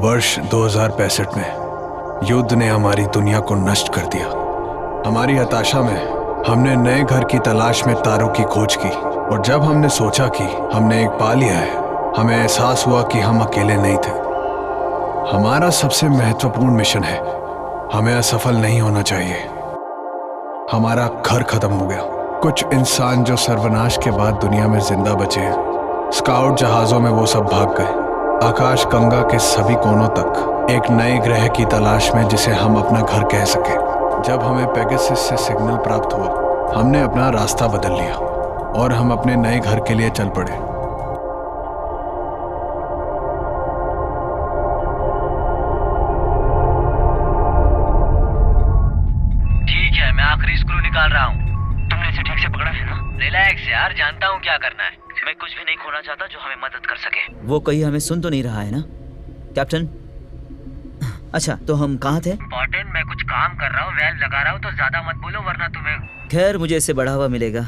वर्ष 2065 में युद्ध ने हमारी दुनिया को नष्ट कर दिया। हमारी हताशा में हमने नए घर की तलाश में तारों की खोज की, और जब हमने सोचा कि हमने एक पा लिया है, हमें एहसास हुआ कि हम अकेले नहीं थे। हमारा सबसे महत्वपूर्ण मिशन है, हमें असफल नहीं होना चाहिए। हमारा घर खत्म हो गया। कुछ इंसान जो सर्वनाश के बाद दुनिया में जिंदा बचे हैं, स्काउट जहाजों में वो सब भाग गए आकाश गंगा के सभी कोनों तक, एक नए ग्रह की तलाश में जिसे हम अपना घर कह सके। जब हमें पेगासस से सिग्नल प्राप्त हुआ, हमने अपना रास्ता बदल लिया और हम अपने नए घर के लिए चल पड़े। ठीक है, मैं आखिरी स्क्रू निकाल रहा हूँ। तुमने इसे ठीक से पकड़ा है ना? रिलैक्स यार, जानता हूँ क्या करना है। मैं कुछ भी नहीं खोना चाहता जो हमें मदद कर सके। वो कहीं हमें सुन तो नहीं रहा है ना कैप्टन? अच्छा, तो हम कहाँ थे? इम्पोर्टेंट, मैं कुछ काम कर रहा हूँ, वेल्व लगा रहा हूँ, तो ज्यादा मत बोलो वरना तुम्हें। खैर, मुझे इससे बढ़ावा मिलेगा।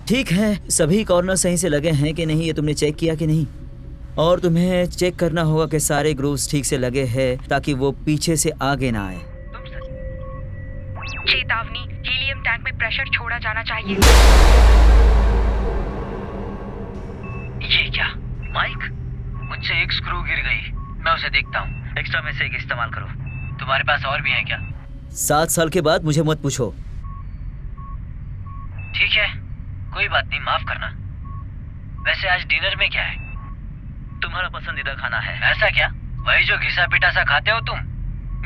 ठीक है, सभी कॉर्नर सही से लगे हैं कि नहीं ये तुमने चेक किया कि नहीं? और तुम्हें चेक करना होगा कि सारे ग्रूव्स ठीक से लगे हैं ताकि वो पीछे से आगे ना आए। चेतावनी, हीलियम टैंक में प्रेशर छोड़ा जाना चाहिए। ये क्या माइक? मुझसे एक स्क्रू गिर गई, मैं उसे देखता हूँ। एक्स्ट्रा में से एक इस्तेमाल करो। तुम्हारे पास और भी है क्या? 7 साल के बाद मुझे मत पूछो। ठीक है, कोई बात नहीं, माफ करना। वैसे आज डिनर में क्या है? तुम्हारा पसंदीदा खाना है। ऐसा क्या? वही जो घिसा पिटा सा खाते हो तुम?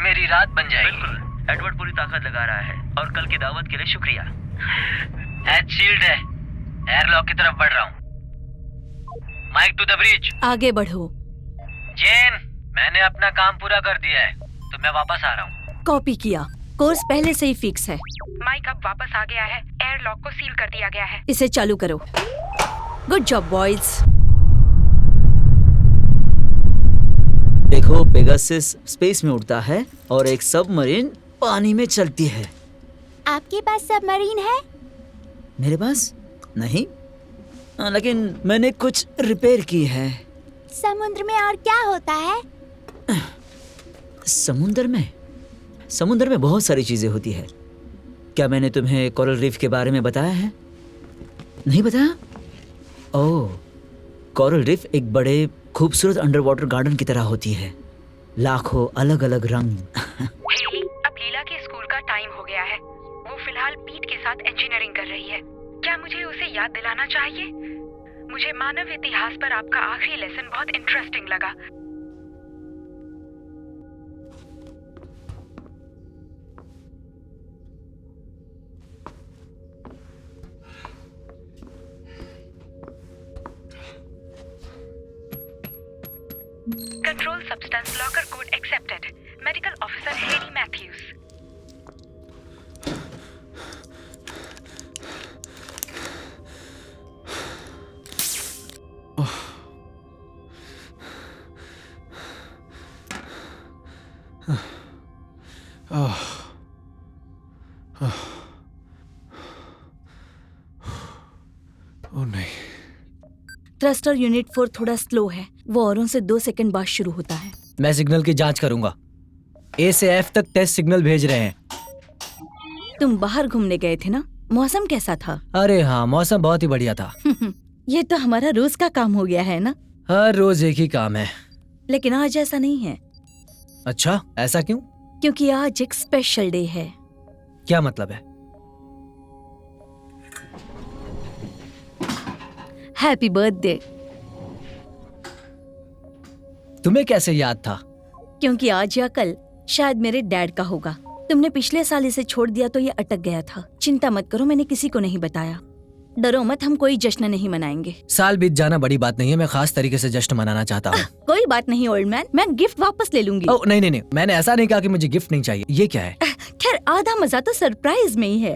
मेरी रात बन जाएगी। बिल्कुल, एडवर्ड पूरी ताकत लगा रहा है और कल की दावत के लिए शुक्रिया। एज शील्ड है, एयरलॉक की तरफ बढ़ रहा हूँ। Mike to the bridge. आगे बढ़ो। जेन, मैंने अपना काम पूरा कर दिया है, तो मैं वापस आ रहा हूँ। कॉपी किया। कोर्स पहले से ही फिक्स है। माइक अब वापस आ गया है, एयरलॉक को सील कर दिया गया है। इसे चालू करो। Good job boys. देखो, पेगासस स्पेस में उड़ता है और एक सबमरीन पानी में चलती है। आपके पास सबमरीन है? मेरे पास नहीं, लेकिन मैंने कुछ रिपेयर की है। समुद्र में और क्या होता है? समुद्र में बहुत सारी चीजें होती है। क्या मैंने तुम्हें कोरल रीफ के बारे में बताया है? नहीं बताया? ओह, कोरल रीफ एक बड़े खूबसूरत अंडर वाटर गार्डन की तरह होती है, लाखों अलग अलग रंग। हेली, अब लीला के स्कूल का टाइम हो गया है। वो फिलहाल पीट के साथ इंजीनियरिंग कर रही है। क्या मुझे उसे याद दिलाना चाहिए? मुझे मानव इतिहास पर आपका आखिरी लेसन बहुत इंटरेस्टिंग लगा। Control substance locker code accepted. Medical officer Haley Matthews. Oh नहीं। थ्रस्टर यूनिट 4 थोड़ा स्लो है, वो औरों से 2 सेकंड बाद शुरू होता है। मैं सिग्नल की जांच करूंगा। ए से एफ तक टेस्ट सिग्नल भेज रहे हैं। तुम बाहर घूमने गए थे ना? मौसम कैसा था? अरे हाँ, मौसम बहुत ही बढ़िया था। ये तो हमारा रोज का काम हो गया है ना? हर रोज एक ही काम है। लेकिन आज ऐसा नहीं है। अच्छा, ऐसा क्यों? क्योंकि आज एक स्पेशल डे है। क्या मतलब है? Happy birthday. तुम्हें कैसे याद था? क्योंकि आज या कल शायद मेरे डैड का होगा। तुमने पिछले साल इसे छोड़ दिया तो ये अटक गया था। चिंता मत करो, मैंने किसी को नहीं बताया। डरो मत, हम कोई जश्न नहीं मनाएंगे। साल बीत जाना बड़ी बात नहीं है, मैं खास तरीके से जश्न मनाना चाहता हूँ। कोई बात नहीं ओल्ड मैन, मैं गिफ्ट वापस ले लूंगी। ओह नहीं नहीं नहीं, मैंने ऐसा नहीं कहा कि मुझे गिफ्ट नहीं चाहिए। ये क्या है? खैर, आधा मजा तो सरप्राइज में ही है।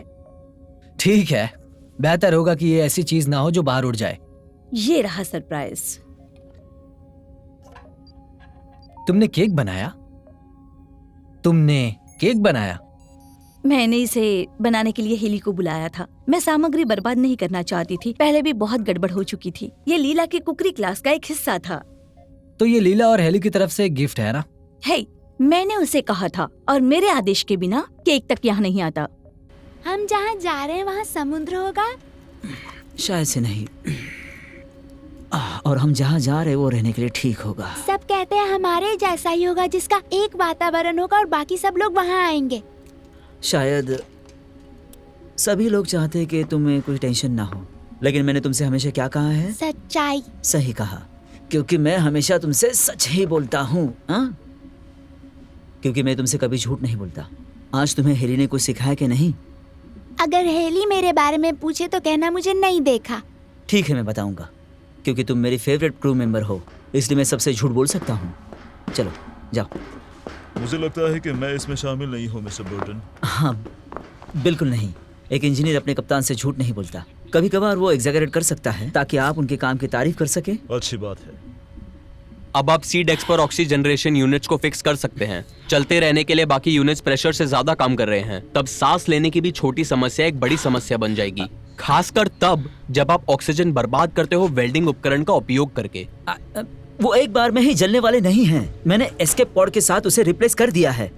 ठीक है, बेहतर होगा कि ये ऐसी चीज ना हो जो बाहर उड़ जाए। ये रहा सरप्राइज। तुमने केक बनाया? तुमने केक बनाया? मैंने इसे बनाने के लिए हेली को बुलाया था। मैं सामग्री बर्बाद नहीं करना चाहती थी, पहले भी बहुत गड़बड़ हो चुकी थी। ये लीला की कुकरी क्लास का एक हिस्सा था। तो ये लीला और हेली की तरफ से एक गिफ्ट है ना? हे, मैंने उसे कहा था और मेरे आदेश के बिना केक तक यहाँ नहीं आता। हम जहाँ जा रहे हैं वहाँ समुद्र होगा? शायद से नहीं। और हम जहाँ जा रहे हैं वो रहने के लिए ठीक होगा। सब कहते हैं हमारे जैसा ही होगा, जिसका एक वातावरण होगा और बाकी सब लोग वहाँ आएंगे। शायद सभी लोग चाहते हैं कि तुम्हें कोई टेंशन ना हो, लेकिन मैंने तुमसे हमेशा क्या कहा है? सच्चाई। सही कहा, क्योंकि मैं हमेशा तुमसे सच ही बोलता हूँ। हाँ, क्योंकि मैं तुमसे कभी झूठ नहीं बोलता। आज तुम्हें हेली ने कुछ सिखाया कि नहीं? अगर हेली मेरे बारे में पूछे तो कहना मुझे नहीं देखा। ठीक है, मैं बताऊंगा, क्योंकि तुम मेरी फेवरेट क्रू मेंबर हो, इसलिए मैं सबसे झूठ बोल सकता हूँ। चलो जाओ। मुझे लगता है कि मैं इसमें शामिल नहीं हूँ मिस्टर ब्रोटन। हाँ, बिल्कुल नहीं। एक इंजीनियर अपने कप्तान से झूठ नहीं बोलता। कभी कभार वो एग्जैगरेट कर सकता है ताकि आप उनके काम की तारीफ कर सके। अच्छी बात है। अब आप सी डेक्स पर ऑक्सीजन जनरेशन यूनिट्स को फिक्स कर सकते हैं। चलते रहने के लिए बाकी यूनिट्स प्रेशर से ज्यादा काम कर रहे हैं, तब सांस लेने की भी छोटी समस्या एक बड़ी समस्या बन जाएगी, खासकर तब जब आप ऑक्सीजन बर्बाद करते हो वेल्डिंग उपकरण का उपयोग करके। वो एक बार में ही जलने वाले नहीं हैं। मैंने एस्केप पॉड के साथ उसे रिप्लेस कर दिया है,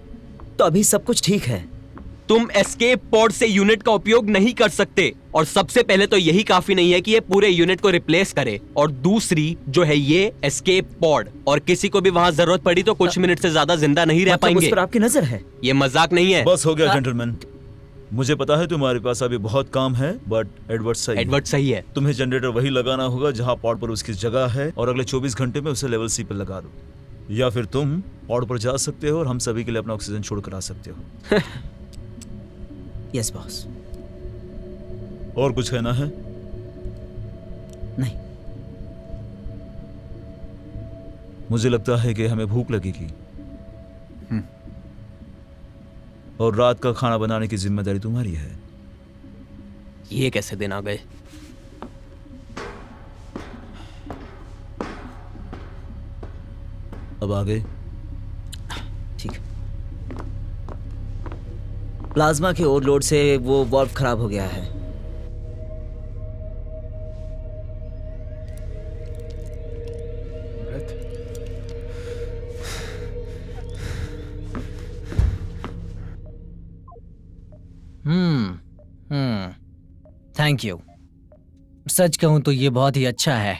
तो अभी सब कुछ ठीक है। तुम एस्केप पॉड से यूनिट का उपयोग नहीं कर सकते, और सबसे पहले तो यही काफी नहीं है कि ये पूरे यूनिट को रिप्लेस करे, और दूसरी जो है ये एस्केप पॉड, और किसी को भी वहां जरूरत पड़ी तो कुछ मिनट से ज्यादा जिंदा नहीं रह पाएंगे। उस पर आपकी नजर है? ये मजाक नहीं है। बस हो गया जेंटलमैन। मुझे पता है तुम्हारे पास अभी बहुत काम है, बट एडवर्ड सही है। तुम्हें जनरेटर वही लगाना होगा जहाँ पॉड पर उसकी जगह है, और अगले 24 घंटे में उसे लेवल सी पर लगा दो, या फिर तुम पॉड पर जा सकते हो और हम सभी के लिए अपना ऑक्सीजन छोड़ कर आ सकते हो। Yes boss. और कुछ कहना है? नहीं। मुझे लगता है कि हमें भूख लगेगी, और रात का खाना बनाने की जिम्मेदारी तुम्हारी है। ये कैसे दिन आ गए? अब आ गए। ठीक है। प्लाज्मा के ओवरलोड से वो वाल्व खराब हो गया है। Thank you. सच कहूँ तो ये बहुत ही अच्छा है।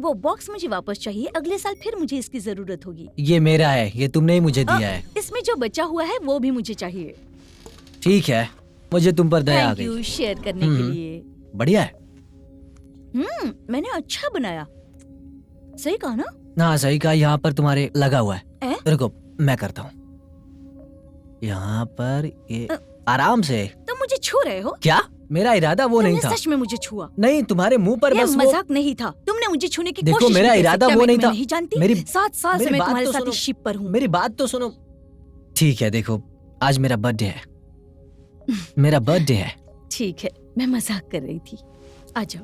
वो बॉक्स मुझे वापस चाहिए, अगले साल फिर मुझे इसकी जरूरत होगी। ये मेरा है, ये तुमने ही मुझे दिया है। इसमें जो बचा हुआ है वो भी मुझे चाहिए। ठीक है, मुझे तुम पर दया आ थैंक गई। यू शेयर करने के लिए। बढ़िया है। मैंने अच्छा बनाया। सही कहा ना? हाँ सही कहा। यहाँ पर तुम्हारे लगा हुआ है। रुको मैं करता हूँ। यहाँ पर ये आराम से। तुम मुझे छू रहे हो? क्या? मेरा इरादा वो नहीं था। सच में मुझे छुआ? नहीं, तुम्हारे मुंह पर बस मजाक नहीं था। तुमने मुझे छूने की देखो, कोशिश मेरा इरादा वो नहीं था। नहीं जानती? मेरी 7 साल से मैं तुम्हारे साथ इस शिप पर हूँ। मेरी बात तो सुनो। ठीक है, देखो आज मेरा बर्थडे है। मेरा बर्थडे है। ठीक है, मैं मजाक कर रही थी। आ जाओ।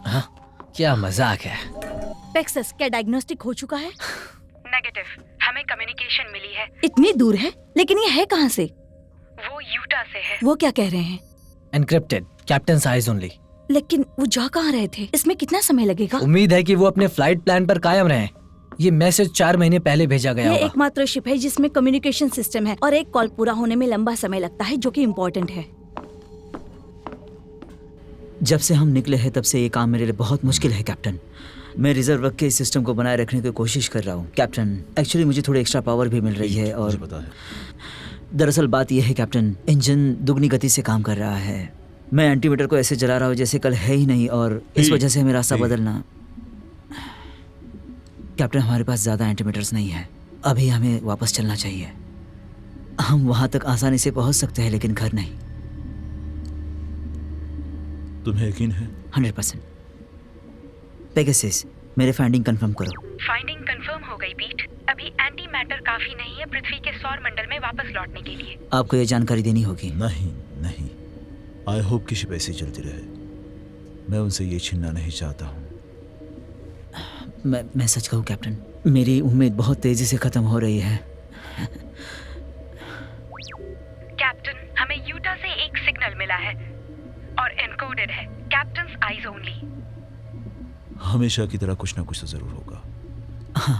हाँ, क्या मजाक है। पेक्सस, क्या डायग्नोस्टिक हो चुका है? नेगेटिव, हमें कम्युनिकेशन मिली है। इतनी दूर है, लेकिन ये है कहाँ से? वो यूटा से है। वो क्या कह रहे हैं? Encrypted, captain eyes only. लेकिन वो जा कहाँ रहे थे? इसमें कितना समय लगेगा? उम्मीद है कि वो अपने फ्लाइट प्लान पर कायम रहें। ये मैसेज 4 महीने पहले भेजा गया ये होगा। एकमात्र शिप है जिसमें कम्युनिकेशन सिस्टम है, और एक कॉल पूरा होने में लंबा समय लगता है, जो कि इम्पोर्टेंट है। जब से हम निकले हैं तब से ये काम मेरे लिए बहुत मुश्किल है कैप्टन। मैं रिजर्व रख के इस सिस्टम को बनाए रखने की कोशिश कर रहा हूँ कैप्टन। एक्चुअली मुझे थोड़ी एक्स्ट्रा पावर भी मिल रही है, और मुझे पता है। दरअसल बात यह है कैप्टन, इंजन दुगनी गति से काम कर रहा है। मैं एंटीमीटर को ऐसे जला रहा हूँ जैसे कल है ही नहीं, और इस वजह से हमें रास्ता बदलना। कैप्टन, हमारे पास ज़्यादा एंटीमीटर्स नहीं है। अभी हमें वापस चलना चाहिए। हम वहाँ तक आसानी से पहुँच सकते हैं, लेकिन घर नहीं। तुम्हें यकीन है? 100%। पेगासस, मेरे फाइंडिंग कंफर्म करो। फाइंडिंग कंफर्म हो गई पीट। अभी एंटी मैटर काफी नहीं है पृथ्वी के सौर मंडल में वापस लौटने के लिए। आपको ये जानकारी देनी होगी। नहीं नहीं, आई होप कि शिप ऐसी चलती रहे। मैं उनसे ये छीनना नहीं चाहता हूँ। मैं सच कहूँ कैप्टन, मेरी उम्मीद बहुत तेजी से खत्म हो रही है। कैप्टन, हमें यूटा से एक सिग्नल मिला है और एनकोडेड है। Captains eyes only. हमेशा की तरह कुछ ना कुछ तो जरूर होगा। हाँ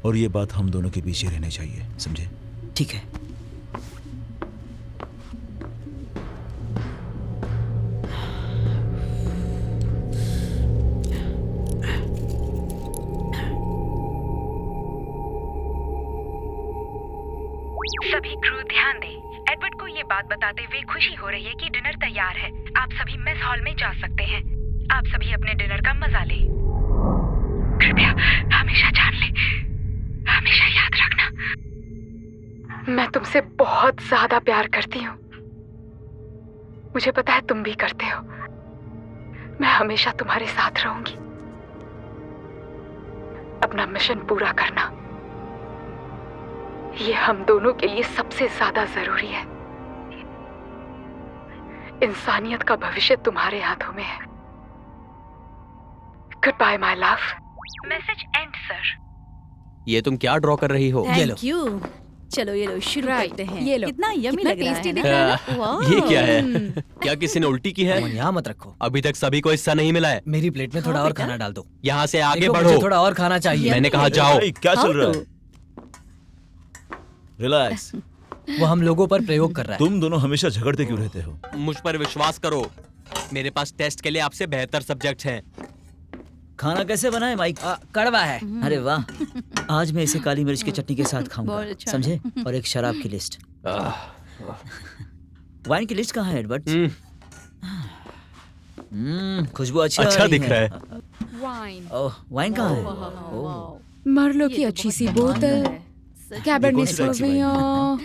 और ये बात हम दोनों के बीच ही रहनी चाहिए, समझे? ठीक है। सभी क्रू ध्यान दें। एडवर्ड को ये बात बताते हुए खुशी हो रही है कि डिनर तैयार है। आप सभी मेस हॉल में जा सकते हैं। आप सभी अपने डिनर का मजा लें। कृपया हमेशा जान ले, हमेशा याद रखना, मैं तुमसे बहुत ज्यादा प्यार करती हूँ। मुझे पता है तुम भी करते हो। मैं हमेशा तुम्हारे साथ रहूंगी। अपना मिशन पूरा करना, ये हम दोनों के लिए सबसे ज्यादा जरूरी है। इंसानियत का भविष्य तुम्हारे हाथों में है। Goodbye my love. Message end sir. ये तुम क्या ड्रॉ कर रही हो? ये लो। Thank you. चलो ये लो, शुरू करते हैं। ये लो। कितना यम्मी कितना लग रहा tasty है दिख ना? रहा है ना? वाह। ये क्या है? क्या किसी ने उल्टी की है? फोन यहाँ मत रखो। अभी तक सभी को हिस्सा नहीं मिला है। मेरी प्लेट में थोड़ा हाँ, और बेटा। खाना डाल दो। यहाँ से आगे देखो, बढ़ो। मुझे थोड़ा और खाना चाहिए। मैंने कहा जाओ। भाई, क्या चल रहा हाँ, है? रिलैक्स। वो हम लोगों पर प्रयोग कर रहा है। तुम दोनों हमेशा झगड़ते क्यों रहते हो? मुझ पर विश्वास करो, मेरे पास टेस्ट के लिए आपसे बेहतर सब्जेक्ट हैं। खाना कैसे बनाए माइक? कड़वा है। अरे वाह, आज मैं इसे काली मिर्च की चटनी के साथ खाऊंगा, बहुत अच्छा। समझे? और एक शराब की लिस्ट। वाइन की लिस्ट कहाँ है एडवर्ड? खुशबू अच्छी आ अच्छा रही दिख रहा है। वाइन, ओह, वाइन कहाँ है? ओह, मरलो की अच्छी सी बोतल, कैबरनेट ये कौन सी सौविग्नॉन।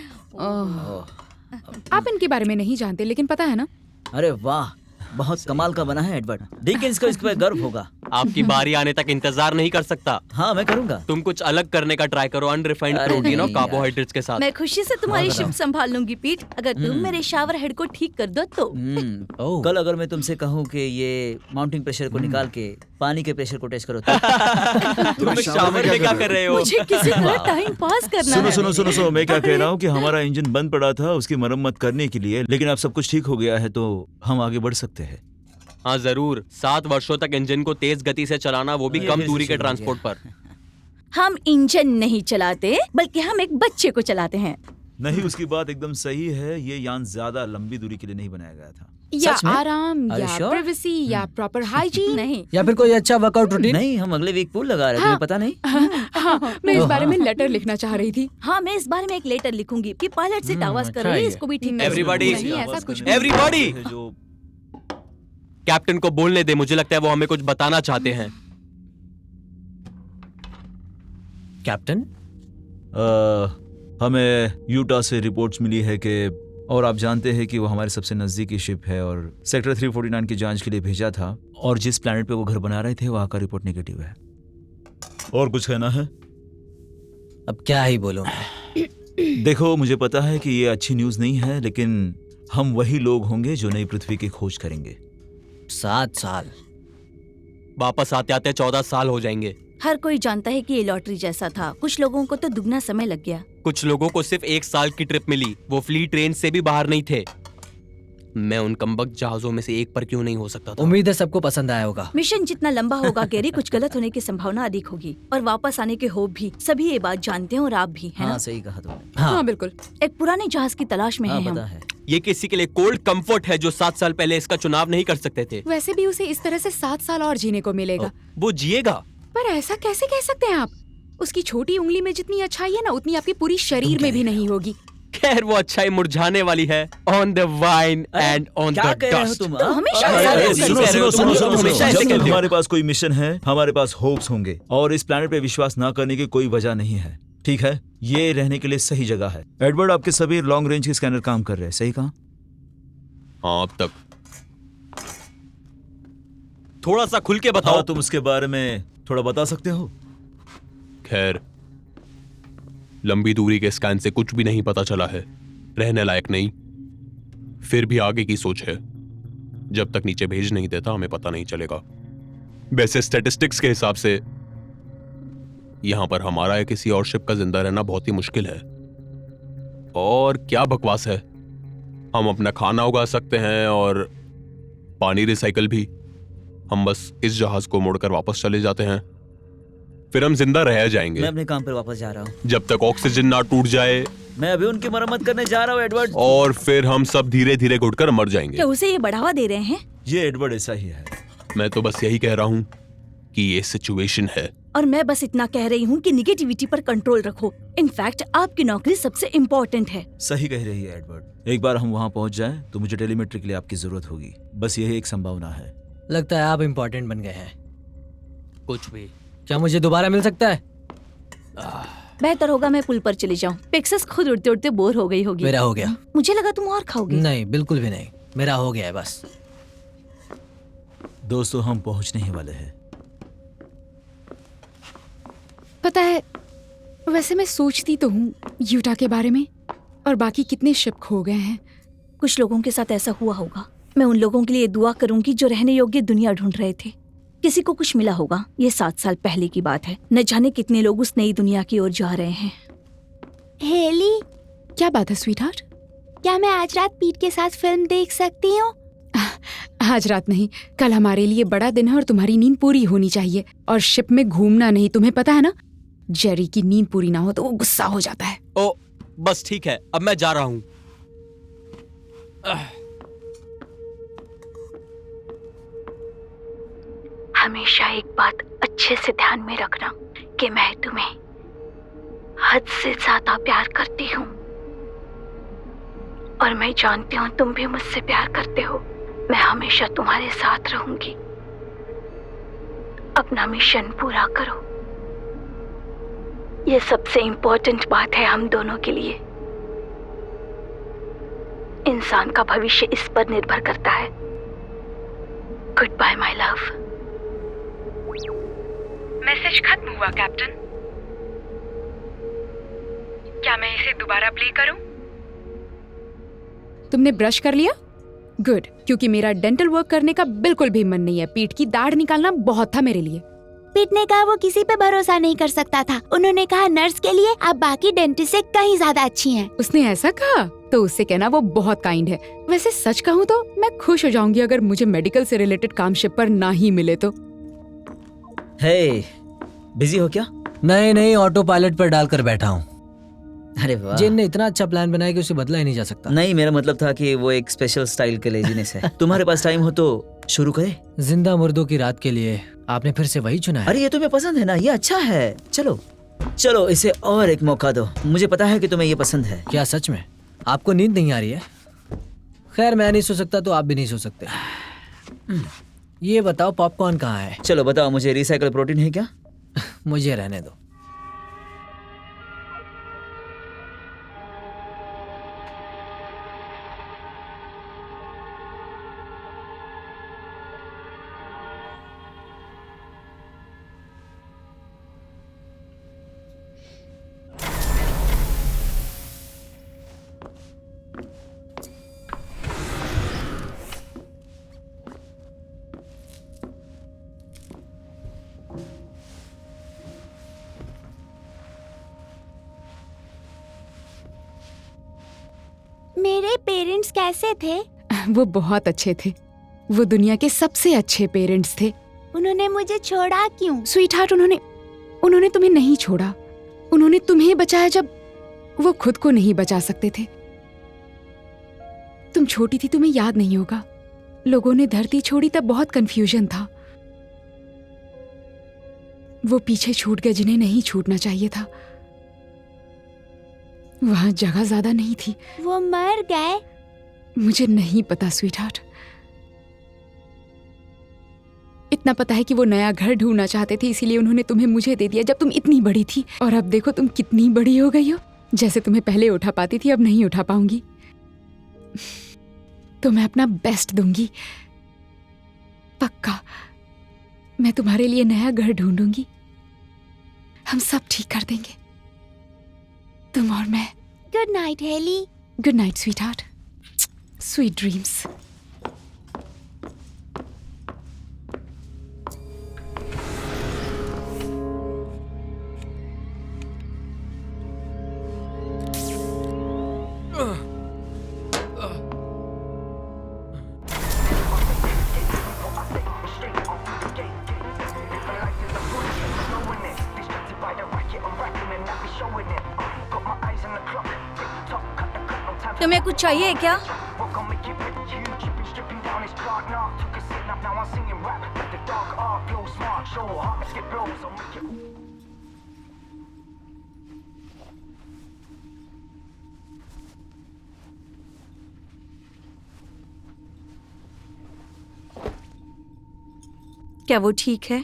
आप इनके बारे में नहीं जानते, लेकिन पता है ना? अरे वाह, बहुत कमाल का बना है एडवर्ड। डिकिंस को इस पर गर्व होगा। आपकी बारी आने तक इंतजार नहीं कर सकता। हाँ मैं करूंगा। तुम कुछ अलग करने का ट्राई करो, अनरिफाइंड अरे प्रोटीन और नहीं यार। कार्बोहाइड्रेट्स के साथ। मैं खुशी से तुम्हारी शिफ्ट संभाल लूंगी पीट, अगर तुम मेरे शावर हेड को ठीक कर दो तो। ओह। कल अगर मैं तुमसे कहूँ कि ये माउंटिंग प्रेशर को निकाल के पानी के प्रेशर को टेस्ट करो तो तुम शावर में क्या कर रहे हो? मुझे किसी तरह टाइम पास करना सुनो है। सुनो सुनो सुनो, मैं क्या कह रहा हूँ कि हमारा इंजन बंद पड़ा था उसकी मरम्मत करने के लिए, लेकिन अब सब कुछ ठीक हो गया है तो हम आगे बढ़ सकते हैं। हाँ जरूर, 7 वर्षों तक इंजन को तेज गति से चलाना, वो भी ये कम फिर से दूरी के शुरू हो ट्रांसपोर्ट पर। हम इंजन नहीं चलाते, बल्कि हम एक बच्चे को चलाते हैं। नहीं, उसकी बात एकदम सही है। ये यान ज्यादा लंबी दूरी के लिए नहीं बनाया गया था। या सच में? आराम, Are you या sure? प्राइवेसी, या प्रॉपर हाइजीन। नहीं, या फिर कोई अच्छा वर्कआउट रूटीन? नहीं, हम अगले वीक पूल लगा रहे थे, तुम्हें पता नहीं? हाँ, मैं इस बारे में लेटर लिखना चाह रही थी। हाँ मैं इस बारे में एक लेटर लिखूंगी कि पायलट से आवाज अच्छा करो, है। इसको भी ठीक करो। Everybody- नहीं, ऐसा कुछ भी। Everybody! जो कैप्टन को बोलने दे, मुझे लगता है वो हमें कुछ बताना चाहते हैं। कैप्टन, हमें यूटा से रिपोर्ट्स मिली है कि, और आप जानते हैं कि वो हमारे सबसे नज़दीकी शिप है और सेक्टर 349 की जांच के लिए भेजा था, और जिस प्लैनेट पे वो घर बना रहे थे वहाँ का रिपोर्ट नेगेटिव है। और कुछ कहना है? अब क्या ही बोलूं मैं। देखो, मुझे पता है कि ये अच्छी न्यूज़ नहीं है, लेकिन हम वही लोग होंगे जो नई पृथ्वी की खोज करेंगे। 7 साल। वापस आते आते 14 साल हो जाएंगे। हर कोई जानता है कि ये लॉटरी जैसा था। कुछ लोगों को तो दुगना समय लग गया। कुछ लोगों को सिर्फ 1 साल की ट्रिप मिली, वो फ्लीट रेंज से भी बाहर नहीं थे। मैं उन कमबख्त जहाजों में से एक पर क्यों नहीं हो सकता था? उम्मीद है सबको पसंद आया होगा। मिशन जितना लंबा होगा गैरी, कुछ गलत होने की संभावना अधिक होगी, और वापस आने के होप भी। सभी ये बात जानते हैं और आप भी, है हाँ ना? सही कहा तुमने। हाँ, हाँ बिल्कुल। एक पुराने जहाज की तलाश में हाँ हैं पता हम। है। ये किसी के लिए कोल्ड कंफर्ट है जो 7 साल पहले इसका चुनाव नहीं कर सकते थे। वैसे भी उसे इस तरह से 7 साल और जीने को मिलेगा। वो जिएगा। पर ऐसा कैसे कह सकते हैं आप? उसकी छोटी उंगली में जितनी अच्छाई है ना, उतनी आपके पूरी शरीर में भी नहीं होगी। खैर, वो अच्छाई मुरझाने वाली है। On the wine and on क्या द कह रहे हो डस्ट। तुम? तो हाँ? हमेशा अरे, ऐसा अरे, करते सुनो हैं। सुनो सुनो सुनो हमेशा सुनो, ऐसे जब कहते तक हो। हमारे पास कोई मिशन है, हमारे पास होप्स होंगे, और इस प्लैनेट पे विश्वास ना करने की कोई वजह नहीं है। ठीक है, ये रहने के लिए सही जगह है। एडवर्ड, आपके सभी लॉन्ग रेंज के स्कैनर काम कर रहे हैं, सही कहा? हाँ, अब तक। थोड़ा सा खुल के बताओ। हाँ, तुम उसके बारे में थोड़ा बता सकते हो? खैर, लंबी दूरी के स्कैन से कुछ भी नहीं पता चला है। रहने लायक नहीं। फिर भी आगे की सोच है। जब तक नीचे भेज नहीं देता हमें पता नहीं चलेगा। वैसे स्टैटिस्टिक्स के हिसाब से यहां पर हमारा या किसी और शिप का जिंदा रहना बहुत ही मुश्किल है। और क्या बकवास है, हम अपना खाना उगा सकते हैं और पानी रिसाइकल भी। हम बस इस जहाज को मोड़कर वापस चले जाते हैं, फिर हम जिंदा रह जाएंगे। मैं अपने काम पर वापस जा रहा हूँ। जब तक ऑक्सीजन ना टूट जाए। मैं अभी उनकी मरम्मत करने जा रहा हूँ एडवर्ड। और फिर हम सब धीरे धीरे घुटकर मर जाएंगे। क्या उसे ये बढ़ावा दे रहे हैं? ये एडवर्ड ऐसा ही है। मैं तो बस यही कह रहा हूँ कि ये सिचुएशन है। और मैं बस इतना कह रही हूँ कि निगेटिविटी पर कंट्रोल रखो। इनफैक्ट आपकी नौकरी सबसे इम्पोर्टेंट है। सही कह रही है एडवर्ड। एक बार हम वहाँ पहुँच जाएं तो मुझे टेलीमेट्री के लिए आपकी जरूरत होगी। बस यही एक संभावना है। लगता है आप इम्पोर्टेंट बन गए हैं। कुछ भी। क्या मुझे दोबारा मिल सकता है? बेहतर होगा मैं पुल पर चली जाऊँ। पेक्सस खुद उड़ते उड़ते बोर हो गई होगी। मेरा हो गया। मुझे लगा तुम और खाओगे। नहीं, बिल्कुल भी नहीं। मेरा हो गया है बस। दोस्तों, हम पहुँचने ही वाले हैं। पता है, वैसे मैं सोचती तो हूँ यूटा के बारे में, और बाकी कितने शिप खो गए हैं। कुछ लोगों के साथ ऐसा हुआ होगा। मैं उन लोगों के लिए दुआ करूंगी जो रहने योग्य दुनिया ढूंढ रहे थे। किसी को कुछ मिला होगा। ये 7 साल पहले की बात है। न जाने कितने लोग उस नई दुनिया की ओर जा रहे हैं। हेली, क्या बात है स्वीटहार्ट? क्या मैं आज रात पीट के साथ फिल्म देख सकती हूँ? आज रात नहीं, कल हमारे लिए बड़ा दिन है और तुम्हारी नींद पूरी होनी चाहिए। और शिप में घूमना नहीं, तुम्हें पता है ना, जेरी की नींद पूरी ना हो तो वो गुस्सा हो जाता है। ओ, बस ठीक है, अब मैं जा रहा हूँ। हमेशा एक बात अच्छे से ध्यान में रखना कि मैं तुम्हें हद से ज्यादा प्यार करती हूँ, और मैं जानती हूँ तुम भी मुझसे प्यार करते हो। मैं हमेशा तुम्हारे साथ रहूंगी। अपना मिशन पूरा करो। ये सबसे इम्पोर्टेंट बात है हम दोनों के लिए। इंसान का भविष्य इस पर निर्भर करता है। Goodbye my love. Message खत्म हुआ कैप्टन। क्या मैं इसे दोबारा प्ले करूं? तुमने ब्रश कर लिया? गुड, क्योंकि मेरा डेंटल वर्क करने का बिल्कुल भी मन नहीं है। पीठ की दाढ़ निकालना बहुत था मेरे लिए। पीट ने कहा वो किसी पे भरोसा नहीं कर सकता था। उन्होंने कहा नर्स के लिए आप बाकी डेंटिस्ट से कहीं ज्यादा अच्छी हैं। उसने ऐसा कहा? तो उससे कहना वो बहुत काइंड है। वैसे सच कहूँ तो मैं खुश हो जाऊंगी अगर मुझे मेडिकल से रिलेटेड काम शिप पर ना ही मिले तो। हे, बिजी हो क्या? नहीं, ऑटो पायलट पर डालकर बैठा हूँ। अरे वाह, जिन ने इतना अच्छा प्लान बनाया कि उसे बदला ही नहीं जा सकता। नहीं, मेरा मतलब था कि वो एक स्पेशल स्टाइल के लेजीनेस है। तुम्हारे पास टाइम हो तो शुरू करें? जिंदा मुर्दों की रात के लिए आपने फिर से वही चुना है। अरे ये तुम्हें पसंद है ना, ये अच्छा है। चलो इसे और एक मौका दो। मुझे पता है कि तुम्हें ये पसंद है। क्या सच में? आपको नींद नहीं आ रही है? खैर, मैं नहीं सो सकता तो आप भी नहीं सो सकते। ये बताओ पॉपकॉर्न कहाँ है? चलो बताओ, मुझे रिसाइकल प्रोटीन है क्या? मुझे रहने दो। मेरे पेरेंट्स कैसे थे? वो बहुत अच्छे थे। वो दुनिया के सबसे अच्छे पेरेंट्स थे। उन्होंने मुझे छोड़ा क्यों? स्वीटहार्ट, उन्होंने तुम्हें नहीं छोड़ा। उन्होंने तुम्हें बचाया जब वो खुद को नहीं बचा सकते थे। तुम छोटी थी, तुम्हें याद नहीं होगा। लोगों ने धरती छोड़ी तब बहुत कंफ्यूजन था। वो पीछे छूट गए जिन्हें नहीं छूटना चाहिए था। वहां जगह ज्यादा नहीं थी। वो मर गए? मुझे नहीं पता स्वीटहार्ट। इतना पता है कि वो नया घर ढूंढना चाहते थे, इसीलिए उन्होंने तुम्हें मुझे दे दिया जब तुम इतनी बड़ी थी। और अब देखो तुम कितनी बड़ी हो गई हो। जैसे तुम्हें पहले उठा पाती थी, अब नहीं उठा पाऊंगी। तो मैं अपना बेस्ट दूंगी, पक्का। मैं तुम्हारे लिए नया घर ढूंढूंगी। हम सब ठीक कर देंगे, तुम और मैं। Good night Haley. Good night sweetheart. Sweet dreams. तुम्हें कुछ चाहिए क्या? क्या वो ठीक है?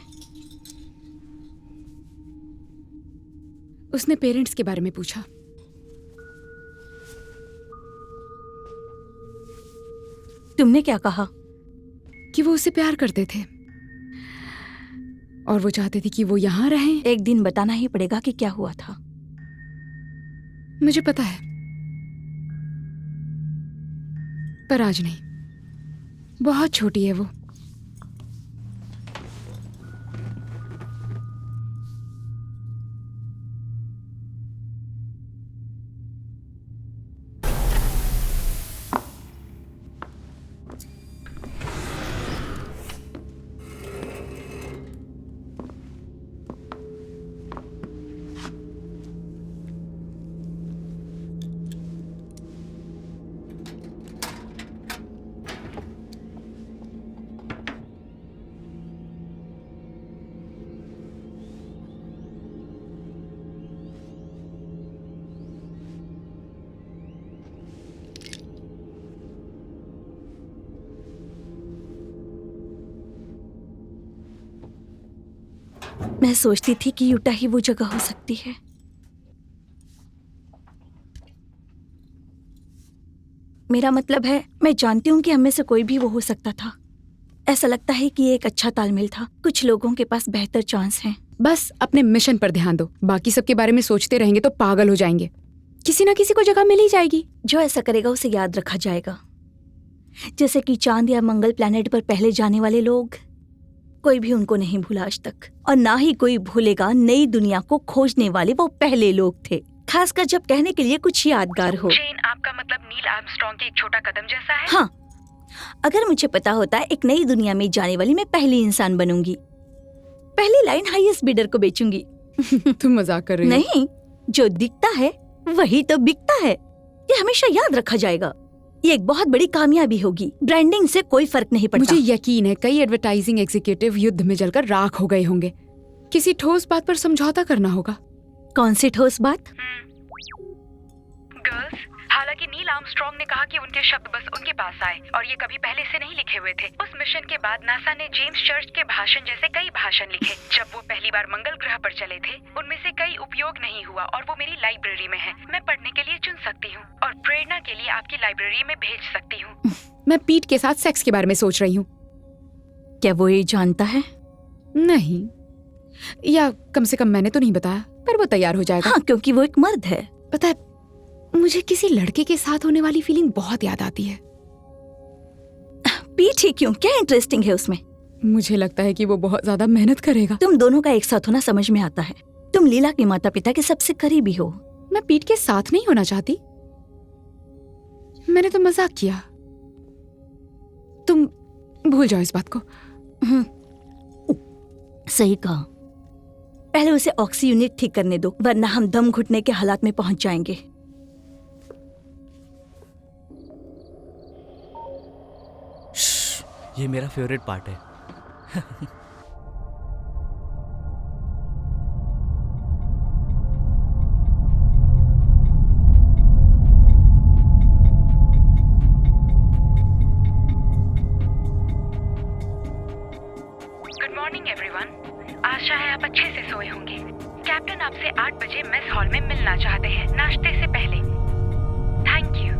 उसने पेरेंट्स के बारे में पूछा। तुमने क्या कहा? कि वो उससे प्यार करते थे और वो चाहते थे कि वो यहाँ रहें। एक दिन बताना ही पड़ेगा कि क्या हुआ था। मुझे पता है, पर आज नहीं। बहुत छोटी है वो। मैं सोचती थी कि यूटा ही वो जगह हो सकती है। मेरा मतलब है, मैं जानती हूँ कि हम में से कोई भी वो हो सकता था। ऐसा लगता है कि ये एक अच्छा तालमेल था। कुछ लोगों के पास बेहतर चांस हैं। बस अपने मिशन पर ध्यान दो। बाकी सबके बारे में सोचते रहेंगे तो पागल हो जाएंगे। किसी ना किसी को जगह मिल ही जाएगी। जो ऐसा करेगा उसे याद रखा जाएगा। जैसे कि चांद या मंगल प्लैनेट पर पहले जाने वाले लोग, कोई भी उनको नहीं भूला आज तक, और ना ही कोई भूलेगा नई दुनिया को खोजने वाले वो पहले लोग थे, खासकर जब कहने के लिए कुछ यादगार हो। जेन, आपका मतलब नील आर्मस्ट्रॉन्ग के एक छोटा कदम जैसा है? हाँ, अगर मुझे पता होता है एक नई दुनिया में जाने वाली मैं पहली इंसान बनूंगी, पहली लाइन हाईएस्ट बिडर को बेचूंगी। तुम मजाक कर रही हो? नहीं, जो दिखता है वही तो बिकता है। ये हमेशा याद रखा जाएगा। ये एक बहुत बड़ी कामयाबी होगी। ब्रांडिंग से कोई फर्क नहीं पड़ता। मुझे यकीन है कई एडवर्टाइजिंग एग्जीक्यूटिव युद्ध में जलकर राख हो गए होंगे। किसी ठोस बात पर समझौता करना होगा। कौन सी ठोस बात? गर्ल्स, हालांकि नील आर्मस्ट्रॉन्ग ने कहा कि उनके शब्द बस उनके पास आए और ये कभी पहले से नहीं लिखे हुए थे। उस मिशन के बाद नासा ने जेम्स चर्च के भाषण जैसे कई भाषण लिखे। जब वो पहली बार मंगल ग्रह पर चले थे, उनमें से कई उपयोग नहीं हुआ और वो मेरी लाइब्रेरी में है। मैं पढ़ने के लिए चुन सकती हूँ और प्रेरणा के लिए आपकी लाइब्रेरी में भेज सकती हूँ। मैं पीट के साथ सेक्स के बारे में सोच रही हूँ। क्या वो ये जानता है? नहीं, या कम से कम मैंने तो नहीं बताया, पर वो तैयार हो जाएगा। हाँ, क्योंकि वो एक मर्द है। पता है, मुझे किसी लड़के के साथ होने वाली फीलिंग बहुत याद आती है। पीठ ही क्यों? क्या इंटरेस्टिंग है उसमें? मुझे लगता है कि वो बहुत ज्यादा मेहनत करेगा। तुम दोनों का एक साथ होना समझ में आता है। तुम लीला के माता पिता के सबसे करीबी हो। मैं पीठ के साथ नहीं होना चाहती। मैंने तो मजाक किया। तुम भूल जाओ इस बात को। सही कहा। पहले उसे ऑक्सी यूनिट ठीक करने दो, वरना हम दम घुटने के हालात में पहुंच जाएंगे। ये मेरा फेवरेट पार्ट है। Good morning everyone. आशा है आप अच्छे से सोए होंगे। कैप्टन आपसे 8 बजे मेस हॉल में मिलना चाहते हैं, नाश्ते से पहले। Thank you.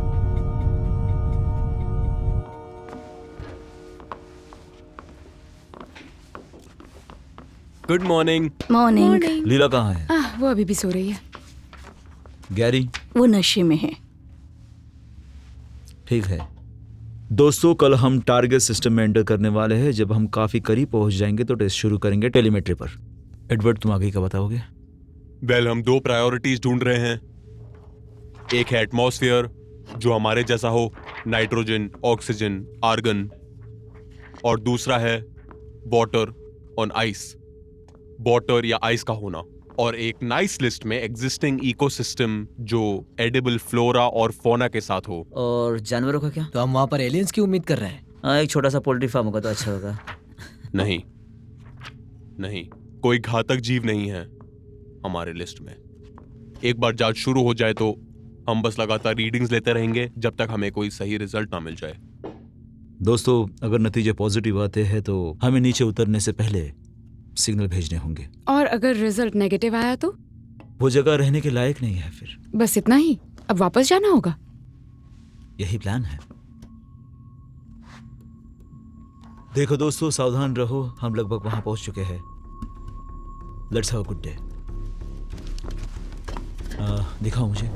Good morning. Morning. Leela कहाँ है? वो अभी भी सो रही है। गैरी? वो नशे में है। ठीक है दोस्तों, कल हम टारगेट सिस्टम में एंटर करने वाले हैं। जब हम काफी करीब पहुंच जाएंगे तो टेस्ट शुरू करेंगे टेलीमेट्री पर। एडवर्ड, तुम आगे का बताओगे? वेल, हम 2 प्रायोरिटीज ढूंढ रहे हैं। एक है एटमॉस्फेयर, जो हमारे जैसा हो, नाइट्रोजन, ऑक्सीजन, आर्गन, और दूसरा है वाटर ऑन आइस, वाटर या आइस का होना। और एक नाइस लिस्ट में एग्जिस्टिंग इकोसिस्टम जो एडिबल फ्लोरा और फौना के साथ हो। और जानवरों का क्या? तो हम वहाँ पर एलियंस की उम्मीद कर रहे हैं। हाँ, एक छोटा सा पोल्ट्री फार्म होगा तो अच्छा होगा। नहीं नहीं, कोई घातक जीव नहीं है हमारे लिस्ट में। एक बार जांच शुरू हो जाए तो हम बस लगातार रीडिंग्स लेते रहेंगे जब तक हमें कोई सही रिजल्ट ना मिल जाए। दोस्तों, अगर नतीजे पॉजिटिव आते हैं तो हमें नीचे उतरने से पहले सिग्नल भेजने होंगे। और अगर रिजल्ट नेगेटिव आया तो? वो जगह रहने के लायक नहीं है फिर। बस इतना ही? अब वापस जाना होगा? यही प्लान है। देखो दोस्तों, सावधान रहो, हम लगभग वहां पहुंच चुके हैं। Let's have a good day. दिखाओ मुझे।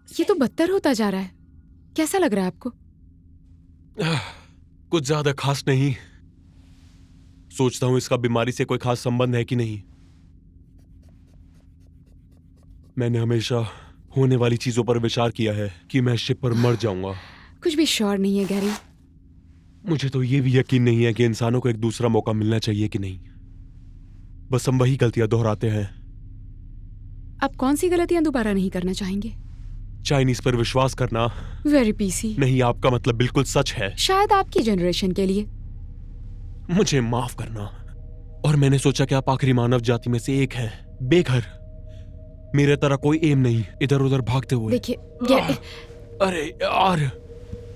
ये तो बदतर होता जा रहा है। कैसा लग रहा है आपको? कुछ ज्यादा खास नहीं। सोचता हूं इसका बीमारी से कोई खास संबंध है कि नहीं। मैंने हमेशा होने वाली चीजों पर विचार किया है कि मैं शिप पर मर जाऊंगा। कुछ भी श्योर नहीं है गैरी। मुझे तो ये भी यकीन नहीं है कि इंसानों को एक दूसरा मौका मिलना चाहिए कि नहीं। बस हम वही गलतियां दोहराते हैं। आप कौन सी गलतियां दोबारा नहीं करना चाहेंगे? चाइनीज पर विश्वास करना। Very PC. नहीं, आपका मतलब बिल्कुल सच है। शायद आपकी जनरेशन के लिए। मुझे माफ करना। और मैंने सोचा कि आप आखिरी मानव जाति में से एक हैं, बेघर, मेरे तरह कोई एम नहीं, इधर उधर भागते हुए। देखिए अरे यार,